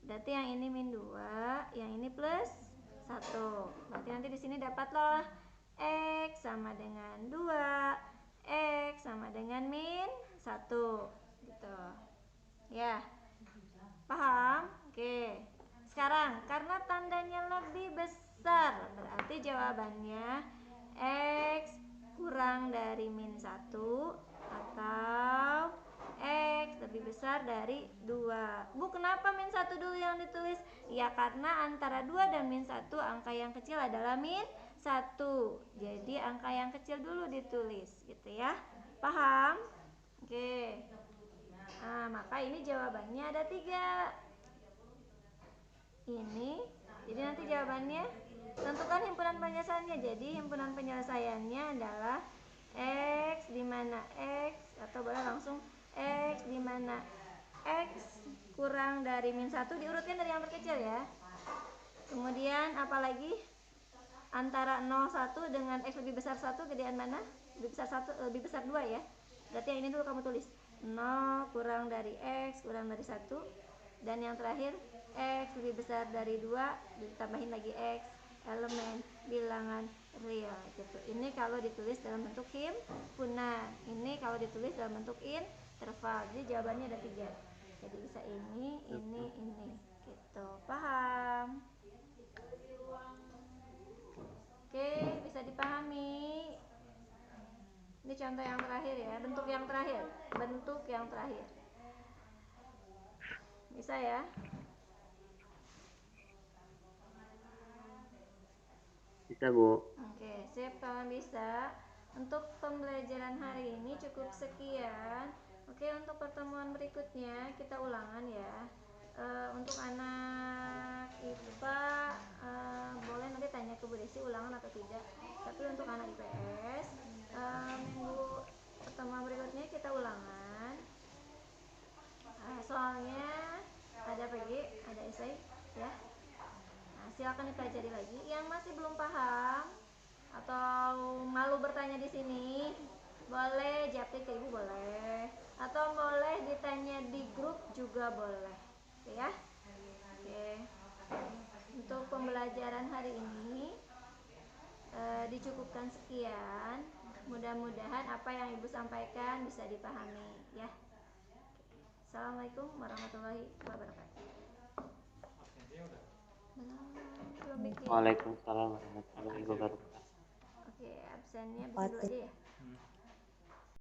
Berarti yang ini min 2, yang ini plus 1. Berarti nanti di sini dapatlah X sama dengan 2, X sama dengan min 1 gitu. Ya. Paham? Oke. Sekarang karena tandanya lebih besar, berarti jawabannya X kurang dari min 1 atau X lebih besar dari 2. Bu, kenapa min 1 dulu yang ditulis? Ya karena antara 2 dan min 1 angka yang kecil adalah min 1. Jadi angka yang kecil dulu ditulis gitu ya. Paham? Oke. Nah, maka ini jawabannya ada 3. Ini, jadi nanti jawabannya tentukan himpunan penyelesaiannya. Jadi himpunan penyelesaiannya adalah X di mana X, atau boleh langsung X di mana X kurang dari min 1, diurutkan dari yang terkecil ya. Kemudian apalagi antara 0 1 dengan X lebih besar 1, gedean mana? Lebih besar 1, lebih besar 2 ya. Berarti yang ini dulu kamu tulis 0 kurang dari X kurang dari 1. Dan yang terakhir X lebih besar dari 2, ditambahin lagi X elemen bilangan real gitu. Ini kalau ditulis dalam bentuk himpunan, ini kalau ditulis dalam bentuk interval. Jadi jawabannya ada 3. Jadi bisa ini gitu. Paham? Oke, bisa dipahami. Ini contoh yang terakhir ya, bentuk yang terakhir. Bisa ya? Bisa, Bu. Oke, sip, kalau bisa. Untuk pembelajaran hari ini cukup sekian. Oke, untuk pertemuan berikutnya kita ulangan ya. Untuk anak IPA boleh nanti tanya ke Bu Desi ulangan atau tidak. Tapi untuk anak IPS minggu pertemuan berikutnya kita ulangan. Soalnya ada PG, ada esai ya. Nah, silakan dipelajari lagi. Yang masih belum paham atau malu bertanya di sini, boleh japri ke Ibu boleh, atau boleh ditanya di grup juga boleh. Oke ya. Oke. Untuk pembelajaran hari ini dicukupkan sekian. Mudah-mudahan apa yang Ibu sampaikan bisa dipahami ya. Assalamualaikum warahmatullahi wabarakatuh. Belum bikin. Waalaikumsalam warahmatullahi wabarakatuh. Oke, absennya begitu aja ya.